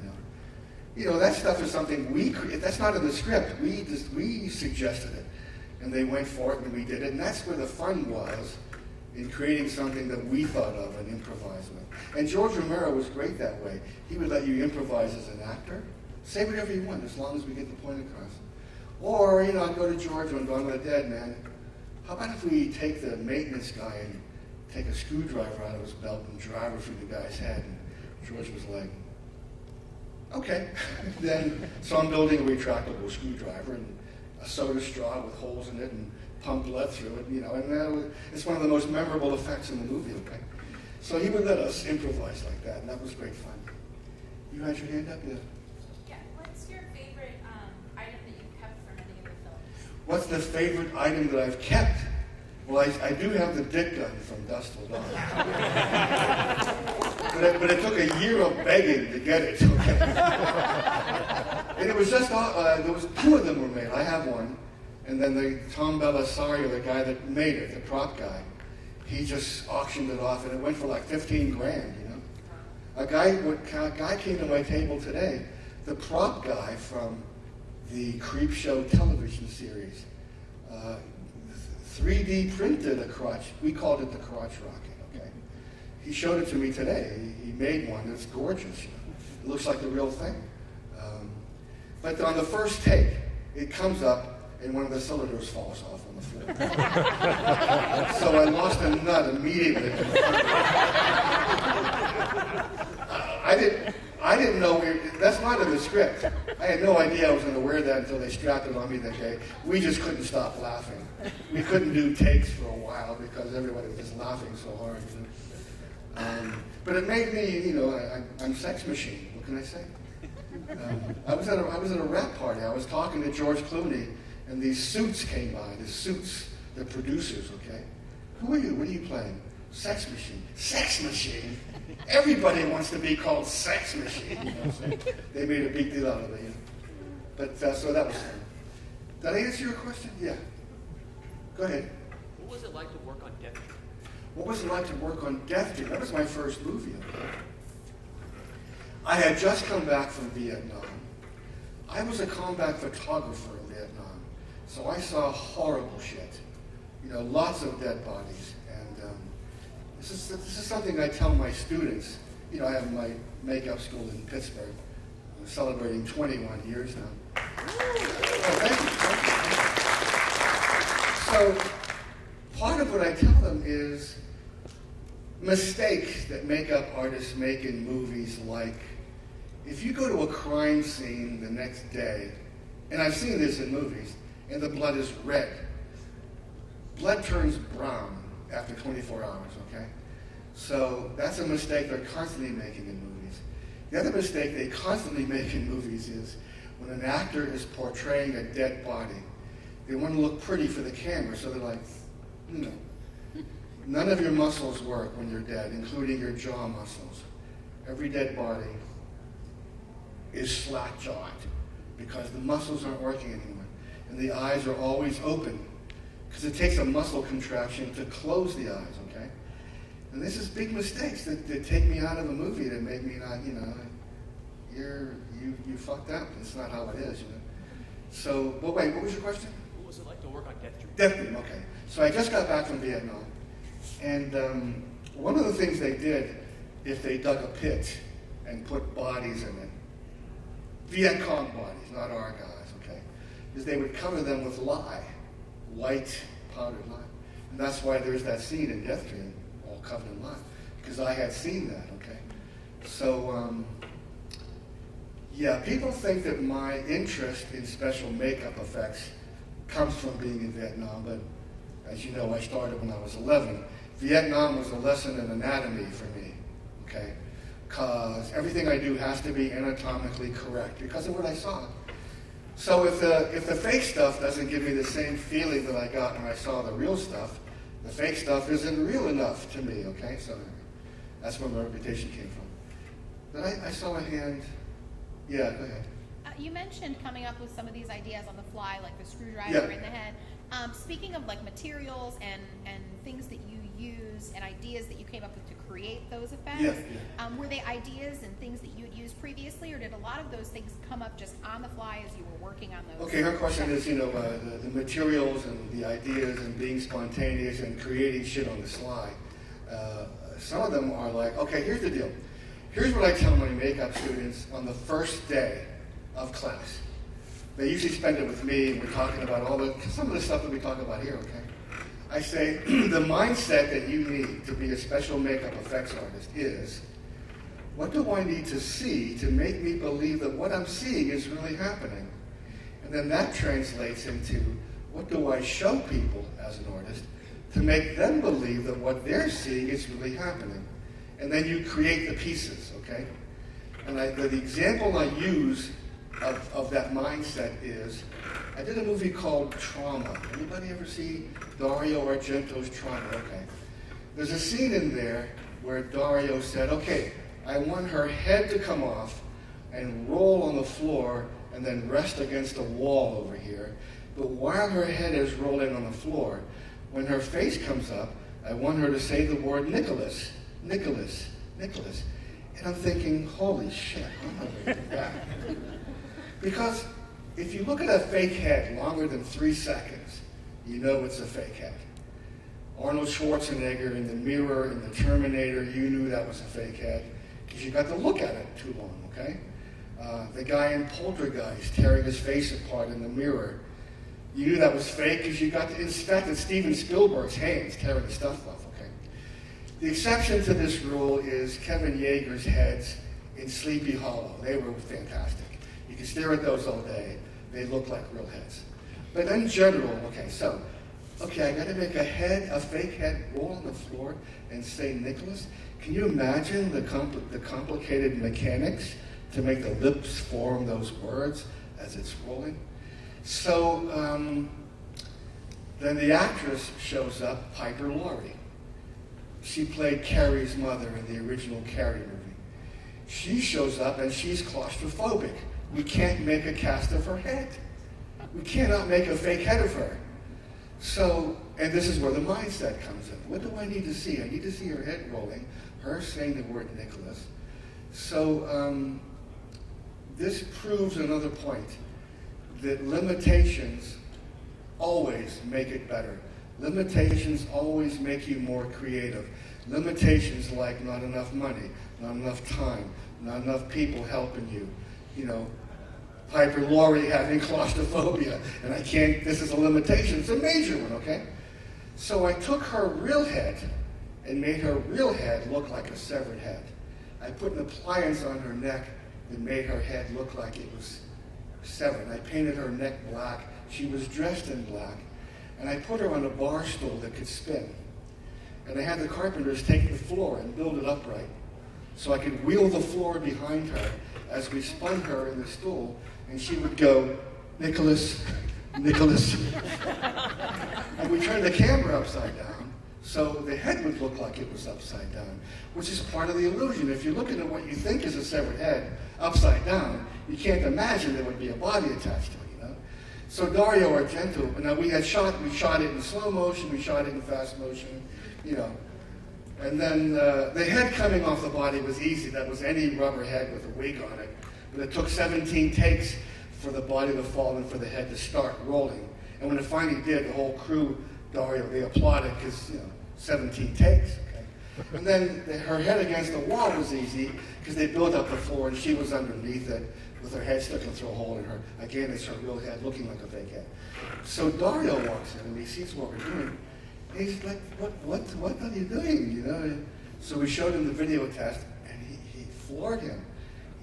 that stuff is something we created. That's not in the script. We suggested it, and they went for it, and we did it. And that's where the fun was, in creating something that we thought of and improvised with. And George Romero was great that way. He would let you improvise as an actor. Say whatever you want, as long as we get the point across. Or, I'd go to George on Dawn of the Dead, man. How about if we take the maintenance guy and take a screwdriver out of his belt and drive it through the guy's head? And George was like, okay. So I'm building a retractable screwdriver and a soda straw with holes in it and pump blood through it, and it's one of the most memorable effects in the movie, okay? So he would let us improvise like that, and that was great fun. You had your hand up? Yeah. Yeah, what's your favorite item that you've kept from any of the films? What's the favorite item that I've kept? Well, I do have the dick gun from Dusk Till Dawn. but it took a year of begging to get it. Okay? And it was just, there was 2 of them were made. I have one. And then Tom Belisario, the guy that made it, the prop guy, he just auctioned it off, and it went for like 15 grand, you know. A guy came to my table today, the prop guy from the Creepshow television series, 3D printed a crotch. We called it the crotch rocket, okay? He showed it to me today. He made one that's gorgeous, you know. It looks like the real thing. But on the first take, it comes up, and one of the cylinders falls off on the floor. So I lost a nut immediately. I didn't know, that's not in the script. I had no idea I was going to wear that until they strapped it on me that day. We just couldn't stop laughing. We couldn't do takes for a while because everybody was just laughing so hard. You know? But it made me, you know, I'm sex machine. What can I say? I was at a rap party. I was talking to George Clooney, and these suits came by. The suits, the producers, okay? Who are you? What are you playing? Sex machine. Sex machine? Everybody wants to be called sex machine. You know, so they made a big deal out of it. You know? But so that was fun. Did I answer your question? Yeah. Go ahead. What was it like to work on Death Dream? What was it like to work on Death Dream? That was my first movie. Okay? I had just come back from Vietnam. I was a combat photographer in Vietnam, so I saw horrible shit. You know, lots of dead bodies. And this is something I tell my students. You know, I have my makeup school in Pittsburgh. I'm celebrating 21 years now. Oh, thank you. So part of what I tell them is mistakes that makeup artists make in movies, like if you go to a crime scene the next day, and I've seen this in movies, and the blood is red. Blood turns brown after 24 hours, okay? So that's a mistake they're constantly making in movies. The other mistake they constantly make in movies is when an actor is portraying a dead body, they want to look pretty for the camera, so they're like, you know, none of your muscles work when you're dead, including your jaw muscles. Every dead body is slack-jawed because the muscles aren't working anymore. And the eyes are always open because it takes a muscle contraction to close the eyes, okay? And this is big mistakes that take me out of a movie, that make me not, you know, you fucked up. It's not how it is, you know? So, but wait, what was your question? What was it like to work on Death Dream? Death Dream, okay. So I just got back from Vietnam. And one of the things they did, if they dug a pit and put bodies in it, Viet Cong bodies, not our guys, okay, is they would cover them with lye, white powdered lye. And that's why there's that scene in Death Dream, all covered in lye, because I had seen that, okay? So, yeah, people think that my interest in special makeup effects comes from being in Vietnam, but as you know, I started when I was 11. Vietnam was a lesson in anatomy for me, okay? Because everything I do has to be anatomically correct because of what I saw. So if the fake stuff doesn't give me the same feeling that I got when I saw the real stuff, the fake stuff isn't real enough to me, okay? So that's where my reputation came from. Then I saw a hand. Yeah, go ahead. You mentioned coming up with some of these ideas on the fly, like the screwdriver in the head. Speaking of like materials and things that you use and ideas that you came up with to create those effects, were they ideas and things that you had used previously, or did a lot of those things come up just on the fly as you were working on those? Okay, her question is, you know, the materials and the ideas and being spontaneous and creating shit on the sly. Some of them are like, okay, here's the deal. Here's what I tell my makeup students on the first day of class. They usually spend it with me, and we're talking about some of the stuff that we talk about here, okay? I say, the mindset that you need to be a special makeup effects artist is, what do I need to see to make me believe that what I'm seeing is really happening? And then that translates into, what do I show people as an artist to make them believe that what they're seeing is really happening? And then you create the pieces, okay? And the example I use of that mindset is, I did a movie called Trauma. Anybody ever see Dario Argento's Trauma? Okay. There's a scene in there where Dario said, okay, I want her head to come off and roll on the floor and then rest against a wall over here. But while her head is rolling on the floor, when her face comes up, I want her to say the word Nicholas, Nicholas, Nicholas. And I'm thinking, holy shit, I'm not going to do that. Because if you look at a fake head longer than 3 seconds, you know it's a fake head. Arnold Schwarzenegger in the mirror in the Terminator, you knew that was a fake head because you got to look at it too long, okay? The guy in Poltergeist tearing his face apart in the mirror, you knew that was fake because you got to inspect Steven Spielberg's hands tearing the stuff off, okay? The exception to this rule is Kevin Yeager's heads in Sleepy Hollow. They were fantastic. You can stare at those all day. They look like real heads. But in general, okay, I got to make a fake head roll on the floor and say Nicholas. Can you imagine the complicated mechanics to make the lips form those words as it's rolling? So then the actress shows up, Piper Laurie. She played Carrie's mother in the original Carrie movie. She shows up and she's claustrophobic. We can't make a cast of her head. We cannot make a fake head of her. So, and this is where the mindset comes in. What do I need to see? I need to see her head rolling, her saying the word Nicholas. So this proves another point, that limitations always make it better. Limitations always make you more creative. Limitations like not enough money, not enough time, not enough people helping you. You know, Piper Laurie having claustrophobia, and I can't, this is a limitation. It's a major one, okay? So I took her real head and made her real head look like a severed head. I put an appliance on her neck and made her head look like it was severed. I painted her neck black. She was dressed in black. And I put her on a bar stool that could spin. And I had the carpenters take the floor and build it upright so I could wheel the floor behind her as we spun her in the stool, and she would go, Nicholas, Nicholas. And we turned the camera upside down so the head would look like it was upside down, which is part of the illusion. If you're looking at what you think is a severed head upside down, you can't imagine there would be a body attached to it, you know? So Dario Argento, now we shot it in slow motion, we shot it in fast motion, you know. And then the head coming off the body was easy. That was any rubber head with a wig on it. But it took 17 takes for the body to fall and for the head to start rolling. And when it finally did, the whole crew, Dario, they applauded because, 17 takes. Okay? And then her head against the wall was easy because they built up the floor and she was underneath it with her head stuck through a hole in her. Again, it's her real head looking like a fake head. So Dario walks in and he sees what we're doing. He's like, what are you doing, So we showed him the video test, and he floored him.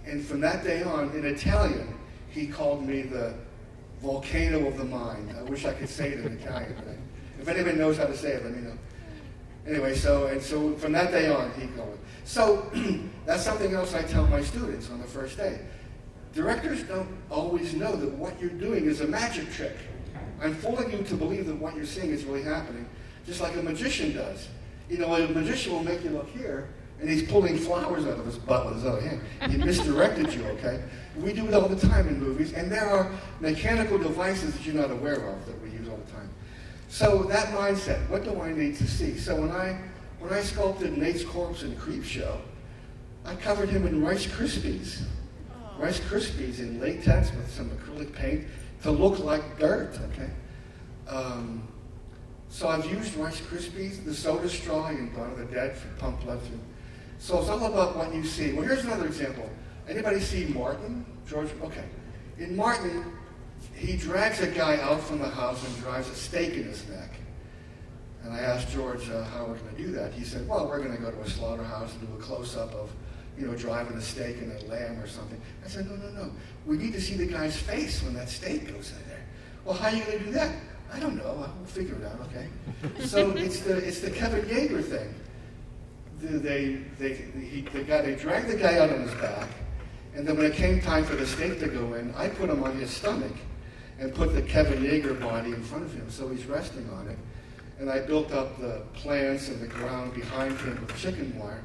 And from that day on, in Italian, he called me the volcano of the mind. I wish I could say it in Italian. But if anybody knows how to say it, let me know. Anyway, so from that day on, he called it. So that's something else I tell my students on the first day. Directors don't always know that what you're doing is a magic trick. I'm fooling you to believe that what you're seeing is really happening. Just like a magician does. A magician will make you look here, and he's pulling flowers out of his butt with his other hand. He misdirected you, okay? We do it all the time in movies, and there are mechanical devices that you're not aware of that we use all the time. So that mindset, what do I need to see? So when I sculpted Nate's corpse in Creepshow, I covered him in Rice Krispies. Rice Krispies in latex with some acrylic paint to look like dirt, okay? So I've used Rice Krispies, the soda straw in Dawn of the Dead for pump blood. So it's all about what you see. Well, here's another example. Anybody see Martin? George? Okay. In Martin, he drags a guy out from the house and drives a stake in his neck. And I asked George how we're going to do that. He said, well, we're going to go to a slaughterhouse and do a close-up of, driving a stake in a lamb or something. I said, no. We need to see the guy's face when that stake goes in there. Well, how are you going to do that? I don't know. We'll figure it out, okay? So it's the Kevin Yeager thing. They drag the guy out on his back, And then when it came time for the steak to go in, I put him on his stomach and put the Kevin Yeager body in front of him, so he's resting on it. And I built up the plants and the ground behind him with chicken wire.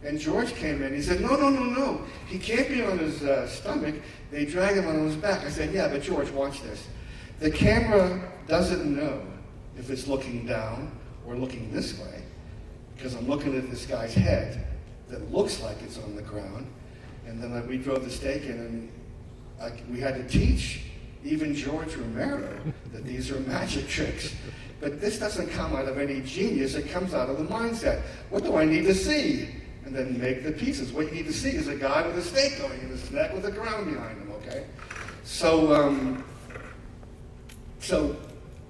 And George came in, he said, no, he can't be on his stomach. They drag him on his back. I said, yeah, but George, watch this. The camera doesn't know if it's looking down or looking this way, because I'm looking at this guy's head that looks like it's on the ground. And then we drove the steak in, and we had to teach even George Romero that these are magic tricks. But this doesn't come out of any genius. It comes out of the mindset. What do I need to see? And then make the pieces. What you need to see is a guy with a steak going in his neck with the ground behind him, okay? So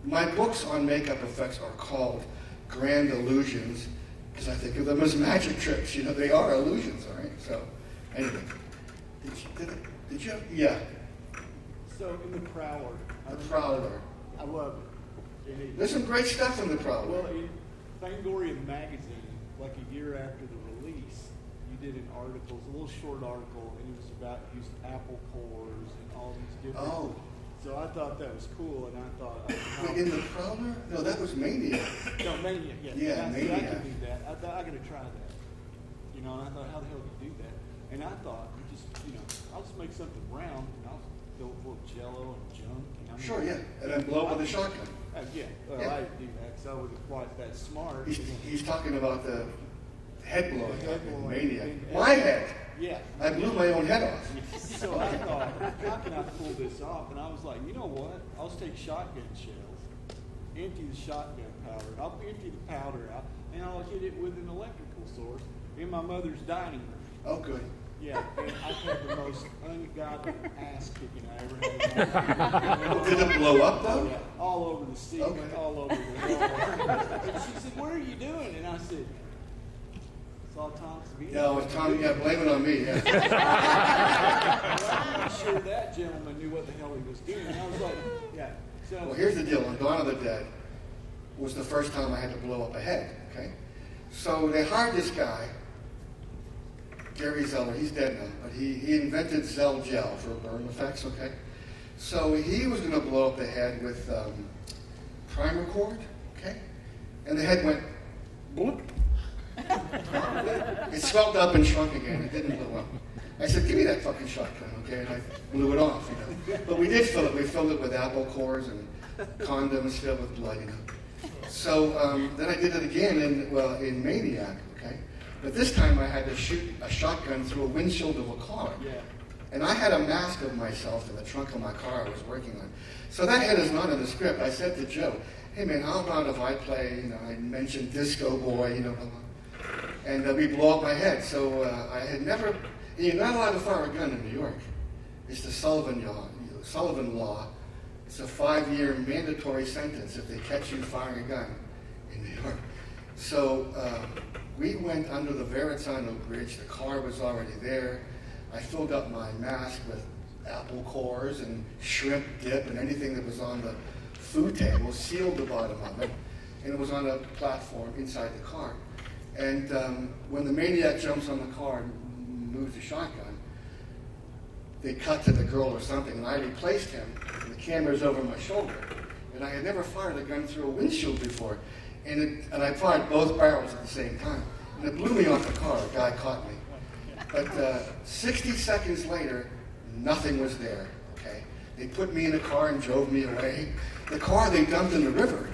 my books on makeup effects are called Grand Illusions, because I think of them as magic tricks. You know, they are illusions, all right? So, anyway. Did you? Yeah. So, in The Prowler. The Prowler. I love it. There's some great stuff in The Prowler. Well, in Fangoria magazine, like a year after the release, you did an article, a little short article, and it was about used apple cores and all these different. Oh. So I thought that was cool, and I thought. Wait, in The Prowler? No, that was Maniac. No, Maniac. Yeah, Yeah, Maniac. I could do that. I thought I got to try that. You know, and I thought, how the hell do you do that? And I thought, I'll just make something round, and I'll fill it full of Jello and junk. And Sure, yeah, and then blow up with a shotgun. Yeah, well, Yeah. I didn't do that because I wasn't quite that smart. He's talking about the head blowing Head up in blowing. Maniac. And- My head. Yeah. I blew my own head off. So I thought, how can I pull this off? And I was like, you know what? I'll just take shotgun shells, empty the shotgun powder. I'll empty the powder out, and I'll hit it with an electrical source in my mother's dining room. Oh, good. Yeah, and I had the most ungodly ass kicking I ever had. Did it blow up, though? Yeah, all over the ceiling, all over the wall. And she said, what are you doing? And I said, it's all Tom Savini. Yeah, it was Tom. Yeah, blame it on me. Yeah. Well, I'm not sure that gentleman knew what the hell he was doing. I was like, yeah. So, Well, here's the deal. On Dawn of the Dead was the first time I had to blow up a head. Okay, so they hired this guy, Gary Zeller. He's dead now, but he invented Zell gel for burn effects. Okay, so he was going to blow up the head with primer cord. Okay, and the head went bloop. It swelled up and shrunk again. It didn't blow up. I said, give me that fucking shotgun, okay? And I blew it off, you know. But we did fill it. We filled it with apple cores and condoms filled with blood, you know. So then I did it again in Maniac, okay? But this time I had to shoot a shotgun through a windshield of a car. yeah. And I had a mask of myself in the trunk of my car I was working on. So that head is not in the script. I said to Joe, hey man, how about if I play, you know, I mentioned Disco Boy, you know, blah, blah. And we blow up my head. So I had never, you're not allowed to fire a gun in New York. It's the Sullivan Law. It's a 5-year mandatory sentence if they catch you firing a gun in New York. So we went under the Verrazzano Bridge. The car was already there. I filled up my mask with apple cores and shrimp dip and anything that was on the food table, sealed the bottom of it, and it was on a platform inside the car. And when the maniac jumps on the car and moves the shotgun, they cut to the girl or something, and I replaced him, and the camera's over my shoulder. And I had never fired a gun through a windshield before, and I fired both barrels at the same time. And it blew me off the car. A guy caught me. But 60 seconds later, nothing was there, okay? They put me in a car and drove me away. The car they dumped in the river.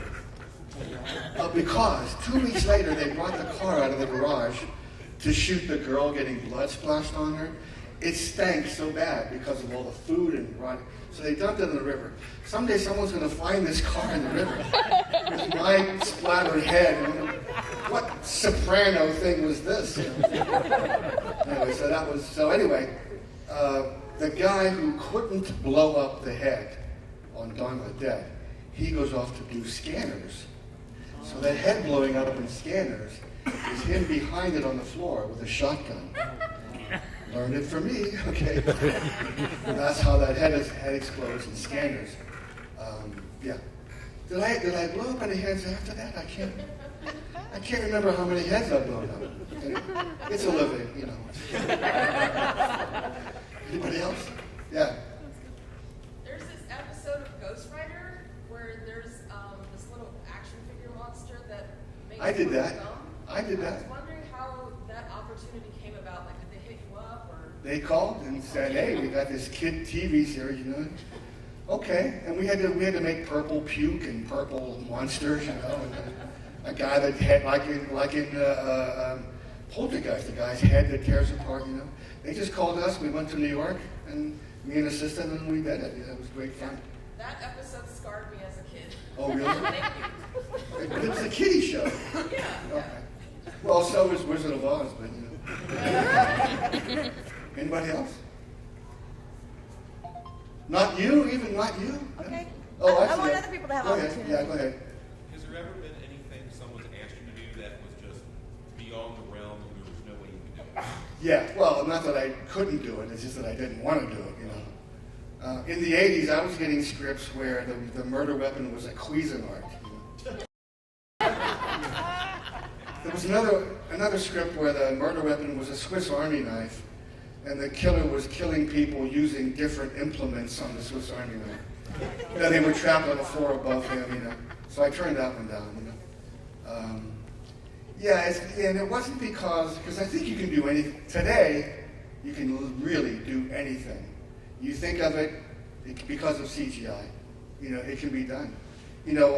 Because 2 weeks later, they brought the car out of the garage to shoot the girl getting blood splashed on her. It stank so bad because of all the food and rotting. So they dumped it in the river. Someday someone's going to find this car in the river with my splattered head. And what soprano thing was this? Anyway, the guy who couldn't blow up the head on Dawn of the Dead, he goes off to do scanners. So that head blowing up in scanners is him behind it on the floor with a shotgun. Learned it from me, okay? And that's how that head explodes in scanners. Yeah. Did I blow up any heads after that? I can't remember how many heads I've blown up. It's a living, you know. Anybody else? Yeah. There's this episode of Ghost Rider where there's this little action figure monster that makes I did that. gum. I did I that. was wondering how that opportunity came about. Like, did they hit you up or? They called and said, "Hey, we got this kid TV series, you know." Okay, and we had to make purple puke and purple monsters, you know, and a guy that had like in Poltergeist, the guy's head that tears apart, you know. They just called us. We went to New York, and me and assistant, and we did it. It was great fun. That episode scarred me as a kid. Oh, really? Thank you. It was a kiddie show. Yeah. Okay. Well, so was Wizard of Oz, but you know. Anybody else? Not you, even not you. Okay. Oh, I want other people to have opportunity. Yeah, go ahead. Has there ever been anything someone's asked you to do that was just beyond the realm and there was no way you could do it? Yeah, well, not that I couldn't do it, it's just that I didn't want to do it, you know. In the 80s, I was getting scripts where the murder weapon was a Cuisinart. You know? There was another script where the murder weapon was a Swiss Army knife, and the killer was killing people using different implements on the Swiss Army knife. You know, they were trapped on the floor above him, you know. So I turned that one down, you know. And it wasn't because I think you can do anything. Today, you can really do anything. You think of it because of CGI. You know, it can be done. You know,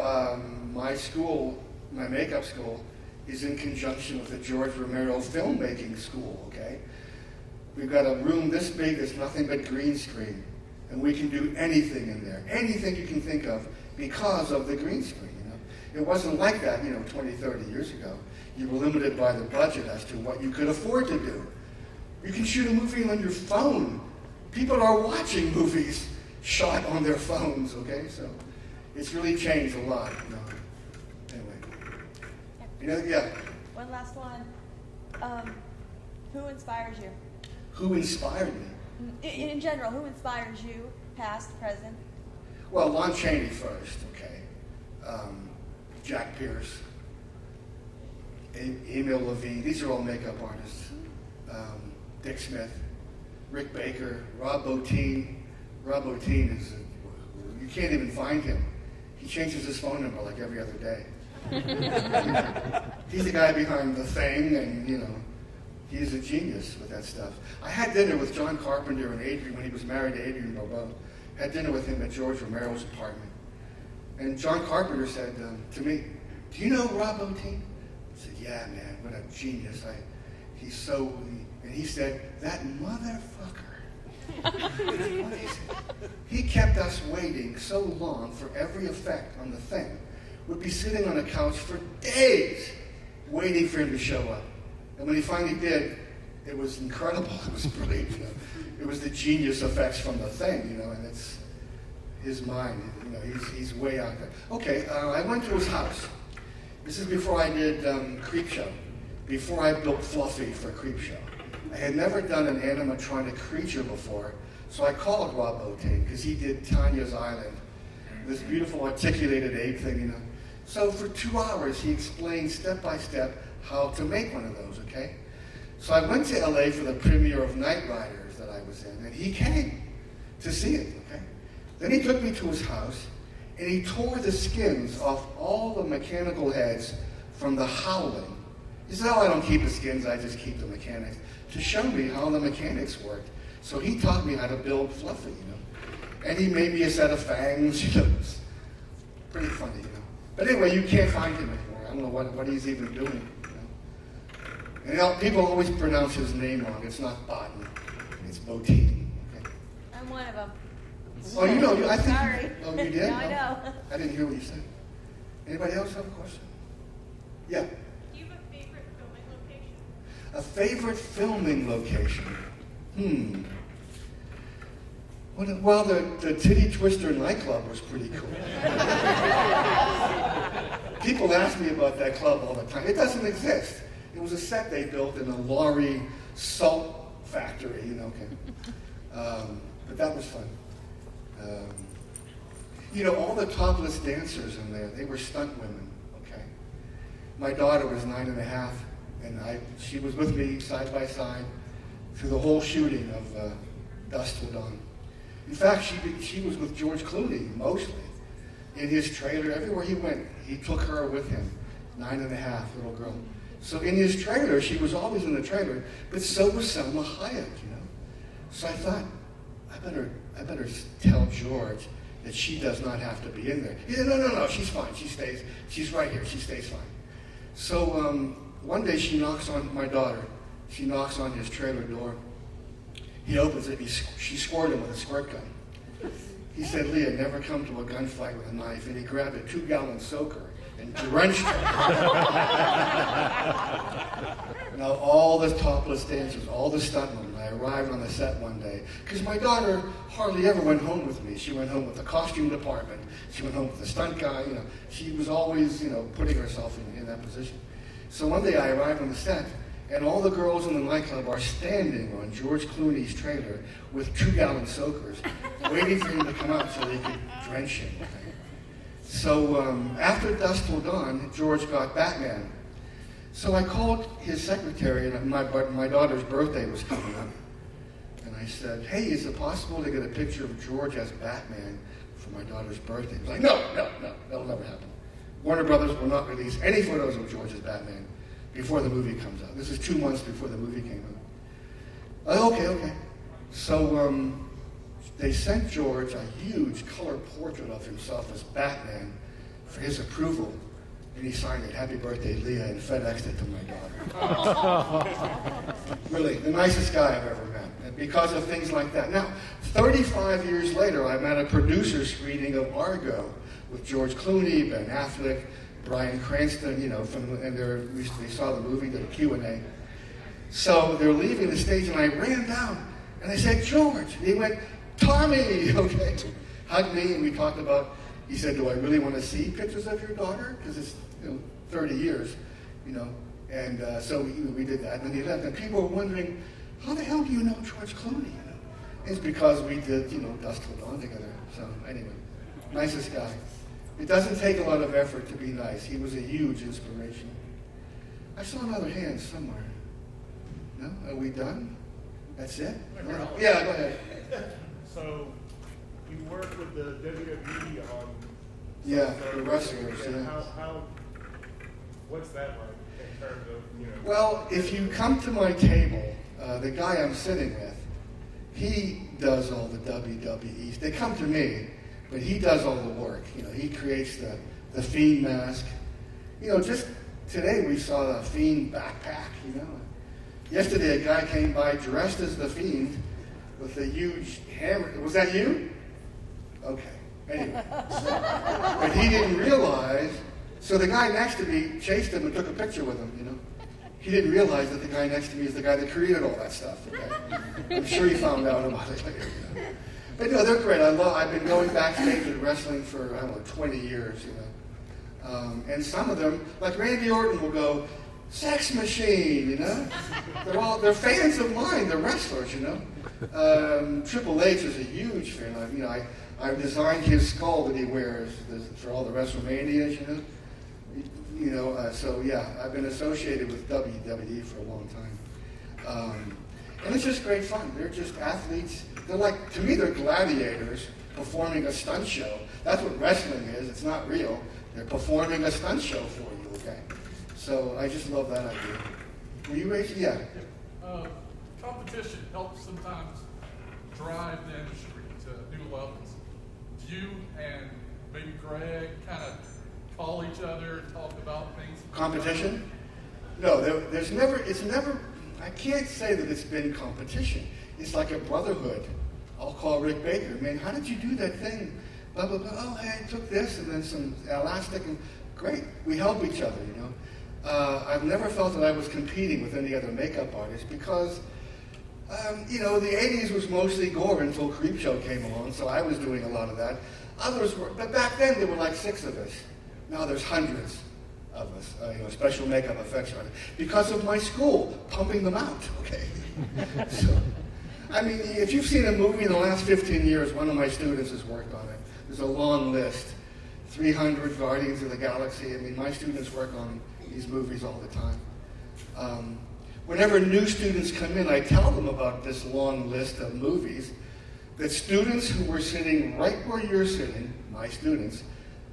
my school, my makeup school, is in conjunction with the George Romero filmmaking school, okay? We've got a room this big that's nothing but green screen. And we can do anything in there, anything you can think of because of the green screen, you know? It wasn't like that, 20, 30 years ago. You were limited by the budget as to what you could afford to do. You can shoot a movie on your phone. People are watching movies shot on their phones, okay? So it's really changed a lot, you know? Anyway. Yeah. One last one. Who inspires you? Who inspired me? In general, who inspires you, past, present? Well, Lon Chaney first, okay. Jack Pierce, Emil Levine, these are all makeup artists. Dick Smith, Rick Baker, Rob Bottin. Rob Bottin is, you can't even find him. He changes his phone number like every other day. He's the guy behind The Thing, and, he's a genius with that stuff. I had dinner with John Carpenter and Adrian when he was married to Adrian Barbeau. Had dinner with him at George Romero's apartment. And John Carpenter said to me, "Do you know Rob Bottin?" I said, "Yeah, man, what a genius. And he said, "That motherfucker." He kept us waiting so long for every effect on The Thing. We'd be sitting on a couch for days waiting for him to show up. And when he finally did, it was incredible. It was brilliant. It was the genius effects from The Thing, and it's his mind. He's way out there. Okay, I went to his house. This is before I did Creepshow, before I built Fluffy for Creepshow. I had never done an animatronic creature before, so I called Rob Bottin because he did Tanya's Island, this beautiful articulated ape thing, So for 2 hours, he explained step by step how to make one of those, okay? So I went to LA for the premiere of Knight Riders that I was in, and he came to see it, okay? Then he took me to his house, and he tore the skins off all the mechanical heads from the Howling. He said, "Oh, I don't keep the skins, I just keep the mechanics," to show me how the mechanics worked. So he taught me how to build Fluffy, And he made me a set of fangs, It was pretty funny, But anyway, you can't find him anymore. I don't know what he's even doing. And people always pronounce his name wrong. It's not Bottin. It's Bottin. Okay. I'm one of them. Oh, you know. I think. Sorry. Oh, you did? No, I know. I didn't hear what you said. Anybody else have a question? Yeah. Do you have a favorite filming location? A favorite filming location? Well, the Titty Twister nightclub was pretty cool. People ask me about that club all the time. It doesn't exist. It was a set they built in a Laurie salt factory, But that was fun. All the topless dancers in there, they were stunt women, okay? My daughter was 9.5, and she was with me side by side through the whole shooting of Dusk Till Dawn. In fact, she was with George Clooney, mostly. In his trailer, everywhere he went, he took her with him, 9.5, little girl. So in his trailer, she was always in the trailer, but so was Selma Hayek, you know. So I thought, I better tell George that she does not have to be in there. He said, no, she's fine. She stays. She's right here. She stays fine. So one day she knocks on my daughter. She knocks on his trailer door. He opens it. She scored him with a squirt gun. He said, Leah, never come to a gunfight with a knife. And he grabbed a 2-gallon soaker and drenched her. Now, all the topless dancers, all the stuntmen, I arrived on the set one day. Because my daughter hardly ever went home with me. She went home with the costume department. She went home with the stunt guy. You know, she was always, putting herself in that position. So one day I arrived on the set, and all the girls in the nightclub are standing on George Clooney's trailer with 2-gallon soakers, waiting for him to come out so they could drench him. So after Dusk Till Dawn, George got Batman. So I called his secretary, and my daughter's birthday was coming up. And I said, hey, is it possible to get a picture of George as Batman for my daughter's birthday? He was like, no, that'll never happen. Warner Brothers will not release any photos of George as Batman before the movie comes out. This is 2 months before the movie came out. Okay. So they sent George a huge color portrait of himself as Batman for his approval. And he signed it, Happy Birthday, Leah, and FedExed it to my daughter. Really, the nicest guy I've ever met. And because of things like that. Now, 35 years later, I'm at a producer screening of Argo with George Clooney, Ben Affleck, Bryan Cranston, they saw the movie, did a Q&A. So they're leaving the stage, and I ran down, and I said, George. And he went, Tommy, okay. Hugged me, and we talked about, he said, do I really want to see pictures of your daughter? Because it's 30 years, And so we did that. And then he left. And people were wondering, how the hell do you know George Clooney? It's because we did, Dusk Till Dawn together. So anyway, nicest guy. It doesn't take a lot of effort to be nice. He was a huge inspiration. I saw another hand somewhere. No? Are we done? That's it? Yeah, go ahead. So you work with the WWE on the wrestlers. How what's that like in terms of Well, if you come to my table, the guy I'm sitting with, he does all the WWEs. They come to me, but he does all the work. He creates the Fiend mask. Just today we saw the Fiend backpack. Yesterday a guy came by dressed as the Fiend with a huge hammer. Was that you? Okay. Anyway. But he didn't realize, so the guy next to me chased him and took a picture with him, He didn't realize that the guy next to me is the guy that created all that stuff. Okay? I'm sure he found out about it later. But they're great. I've been going backstage with wrestling for, 20 years, And some of them, like Randy Orton will go, sex machine, They're fans of mine, they're wrestlers, Triple H is a huge fan. I've designed his skull that he wears for all the WrestleManias, So yeah, I've been associated with WWE for a long time. And it's just great fun. They're just athletes. To me, they're gladiators performing a stunt show. That's what wrestling is. It's not real. They're performing a stunt show for you, okay? So I just love that idea. Were you raised? Yeah. Competition helps sometimes drive the industry to new levels. Do you and maybe Greg kind of call each other and talk about things? Competition? No, it's never, I can't say that it's been competition. It's like a brotherhood. I'll call Rick Baker. Man, how did you do that thing? Blah, blah, blah. Oh, hey, I took this and then some elastic and great. We help each other, I've never felt that I was competing with any other makeup artist because, the 80s was mostly gore until Creepshow came along, so I was doing a lot of that. Others were, but back then there were like 6 of us. Now there's hundreds of us, special makeup effects artists, because of my school pumping them out, okay? So, if you've seen a movie in the last 15 years, one of my students has worked on it. There's a long list, 300 Guardians of the Galaxy. My students work on these movies all the time. Whenever new students come in, I tell them about this long list of movies, that students who were sitting right where you're sitting, my students,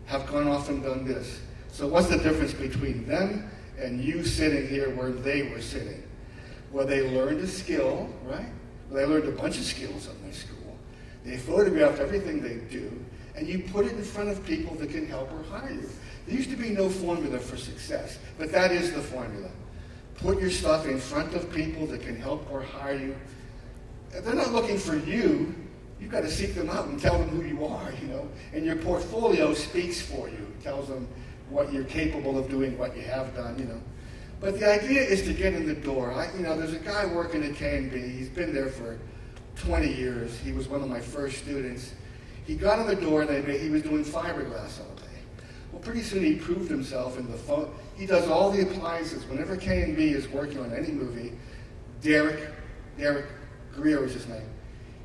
have gone off and done this. So what's the difference between them and you sitting here where they were sitting? Well, they learned a skill, right? Well, they learned a bunch of skills at my school. They photographed everything they do, and you put it in front of people that can help or hire you. There used to be no formula for success, but that is the formula. Put your stuff in front of people that can help or hire you. If they're not looking for you, you've got to seek them out and tell them who you are, you know. And your portfolio speaks for you, tells them what you're capable of doing, what you have done, you know. But the idea is to get in the door. There's a guy working at K&B. He's been there for 20 years. He was one of my first students. He got in the door, and he was doing fiberglass all day. Well, pretty soon he proved himself in the phone. He does all the appliances. Whenever K&B is working on any movie, Derek Greer is his name.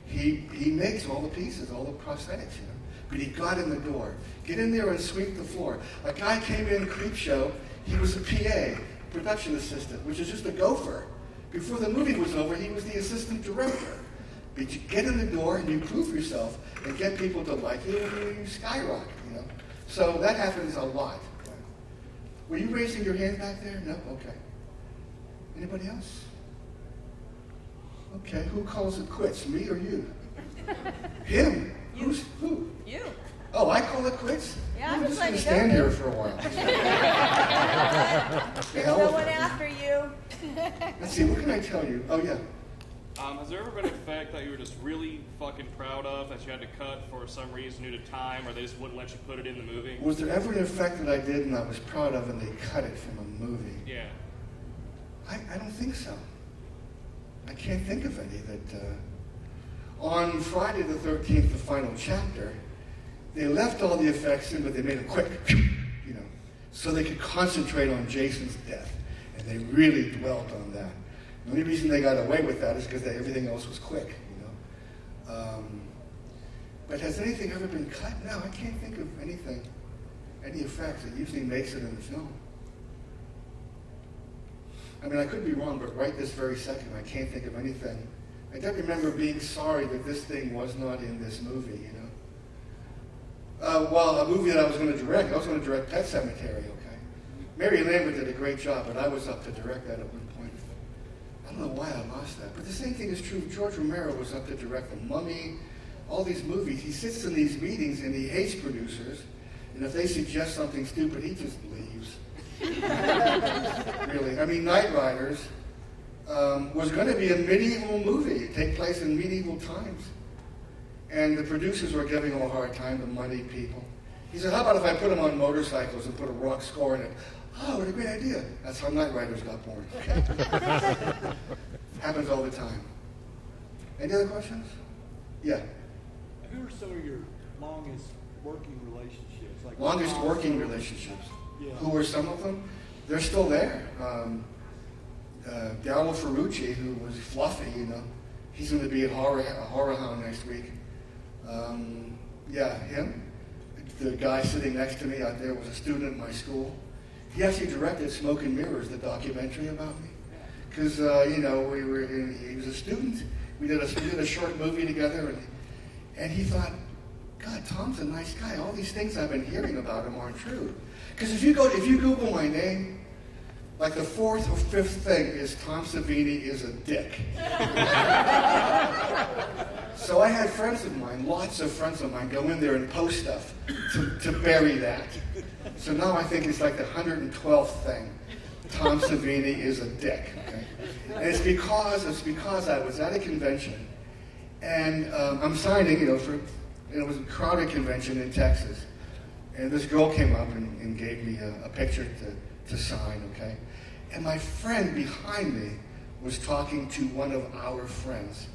He makes all the pieces, all the prosthetics, you know. But he got in the door. Get in there and sweep the floor. A guy came in Creepshow. He was a PA, production assistant, which is just a gopher. Before the movie was over, he was the assistant director. But you get in the door and you prove yourself and get people to like you, and you skyrocket, you know. So that happens a lot. Were you raising your hand back there? No? Okay. Anybody else? Okay, who calls it quits, me or you? Him. You. Who? You. Oh, I call it quits? Yeah, I'm just just going to letting stand you go. here for a while. There's no one after you. Let's see, what can I tell you? Oh, yeah. Has there ever been an effect that you were just really fucking proud of that you had to cut for some reason due to time, or they just wouldn't let you put it in the movie? Was there ever an effect that I did and I was proud of and they cut it from a movie? Yeah. I don't think so. I can't think of any that... on Friday the 13th, the final chapter, they left all the effects in, but they made it quick, you know, so they could concentrate on Jason's death. And they really dwelt on that. The only reason they got away with that is because everything else was quick, you know. But has anything ever been cut? No, I can't think of anything, any effects. It usually makes it in the film. I mean, I could be wrong, but right this very second, I can't think of anything. I don't remember being sorry that this thing was not in this movie, you know. Well, a movie that I was going to direct Pet Sematary, okay? Mary Lambert did a great job, but I was up to direct that at one point. I don't know why I lost that, but the same thing is true. George Romero was up to direct The Mummy, all these movies. He sits in these meetings and he hates producers, and if they suggest something stupid, he just leaves. Really. I mean, Knight Riders was going to be a medieval movie, take place in medieval times. And the producers were giving him a hard time, the money people. He said, how about if I put them on motorcycles and put a rock score in it? Oh, what a great idea. That's how Knight Riders got born. Okay. Happens all the time. Any other questions? Yeah. Who are some of your longest working relationships? Like Longest working relationships? Yeah. Who were some of them? They're still there. Darryl Ferrucci, who was Fluffy, you know, he's going to be at Horror Hound next week. Yeah, him. The guy sitting next to me out there was a student at my school. He actually directed Smoke and Mirrors, the documentary about me. Because, you know, he was a student. We did a short movie together, and he thought, God, Tom's a nice guy. All these things I've been hearing about him aren't true. Because if you Google my name, like the fourth or fifth thing is Tom Savini is a dick. So I had friends of mine, lots of friends of mine, go in there and post stuff to bury that. So now I think it's like the 112th thing. Tom Savini is a dick. Okay? And it's because I was at a convention, and I'm signing, you know, it was a crowded convention in Texas, and this girl came up and gave me a picture to sign, okay? And my friend behind me was talking to one of our friends.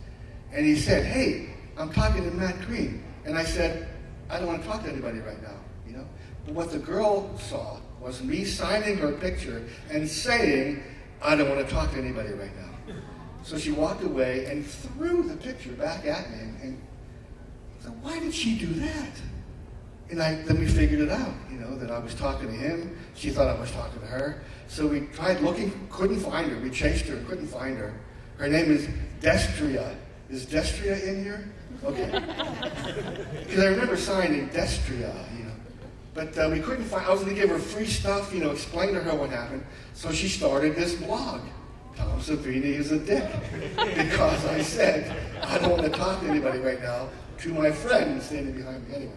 And he said, hey, I'm talking to Matt Green. And I said, I don't want to talk to anybody right now, you know? But what the girl saw was me signing her picture and saying, I don't want to talk to anybody right now. So she walked away and threw the picture back at me. And I said, why did she do that? And then we figured it out, you know, that I was talking to him. She thought I was talking to her. So we tried looking, couldn't find her. We chased her, couldn't find her. Her name is Destria. is Destria in here? Okay. Because I remember signing Destria, you know. But we couldn't find, I was going to give her free stuff, you know, explain to her what happened. So she started this blog. Tom Savini is a dick. Because I said, I don't want to talk to anybody right now, to my friend standing behind me. Anyway,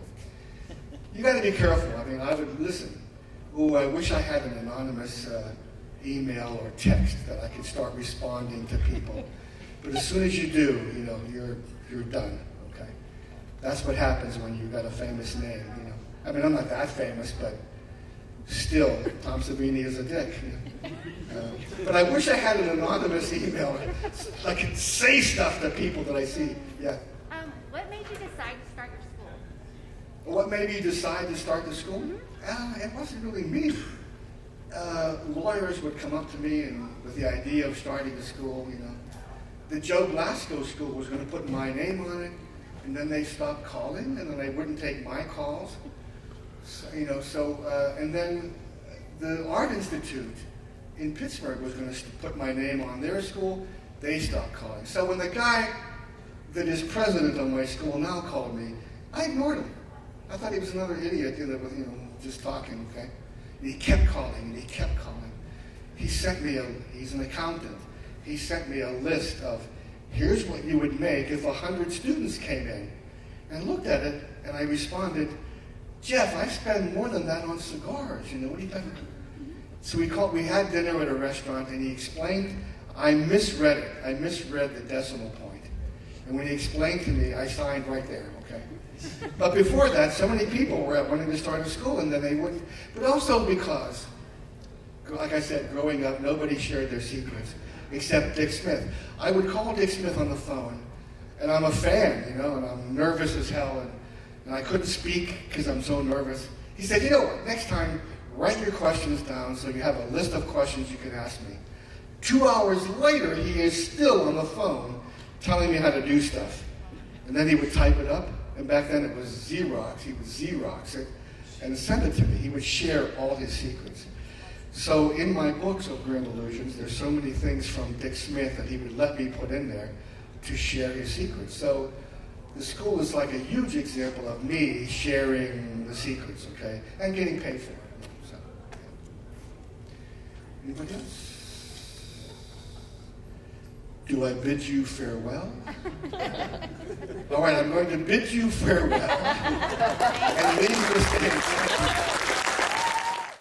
you got to be careful. I mean, I would listen. Oh, I wish I had an anonymous email or text that I could start responding to people. But as soon as you do, you know, you're done. Okay, that's what happens when you've got a famous name. You know, I mean, I'm not that famous, but still, Tom Savini is a dick. You know? But I wish I had an anonymous email. I could say stuff to people that I see. Yeah. What made you decide to start your school? What made me decide to start the school? It wasn't really me. Lawyers would come up to me and with the idea of starting a school, you know. The Joe Blasco School was going to put my name on it, and then they stopped calling, and then they wouldn't take my calls. So, you know, and then the Art Institute in Pittsburgh was going to put my name on their school. They stopped calling. So when the guy that is president of my school now called me, I ignored him. I thought he was another idiot, you know, with, you know, just talking, okay? And he kept calling, and he kept calling. He sent me he's an accountant. He sent me a list of, here's what you would make if 100 students came in. And looked at it, and I responded, Jeff, I spend more than that on cigars, you know, what are you talking about? So we had dinner at a restaurant, and he explained, I misread it. I misread the decimal point. And when he explained to me, I signed right there, okay? But before that, so many people were wanting to start a school, and then they wouldn't. But also because, like I said, growing up, nobody shared their secrets except Dick Smith. I would call Dick Smith on the phone, and I'm a fan, you know, and I'm nervous as hell, and I couldn't speak because I'm so nervous. He said, you know what, next time, write your questions down so you have a list of questions you can ask me. 2 hours later, he is still on the phone telling me how to do stuff. And then he would type it up, and back then it was Xerox. He would Xerox it and send it to me. He would share all his secrets. So in my books of Grand Illusions, there's so many things from Dick Smith that he would let me put in there to share his secrets. So the school is like a huge example of me sharing the secrets, okay, and getting paid for it. So, yeah. Anybody else? Do I bid you farewell? All right, I'm going to bid you farewell and leave the stage.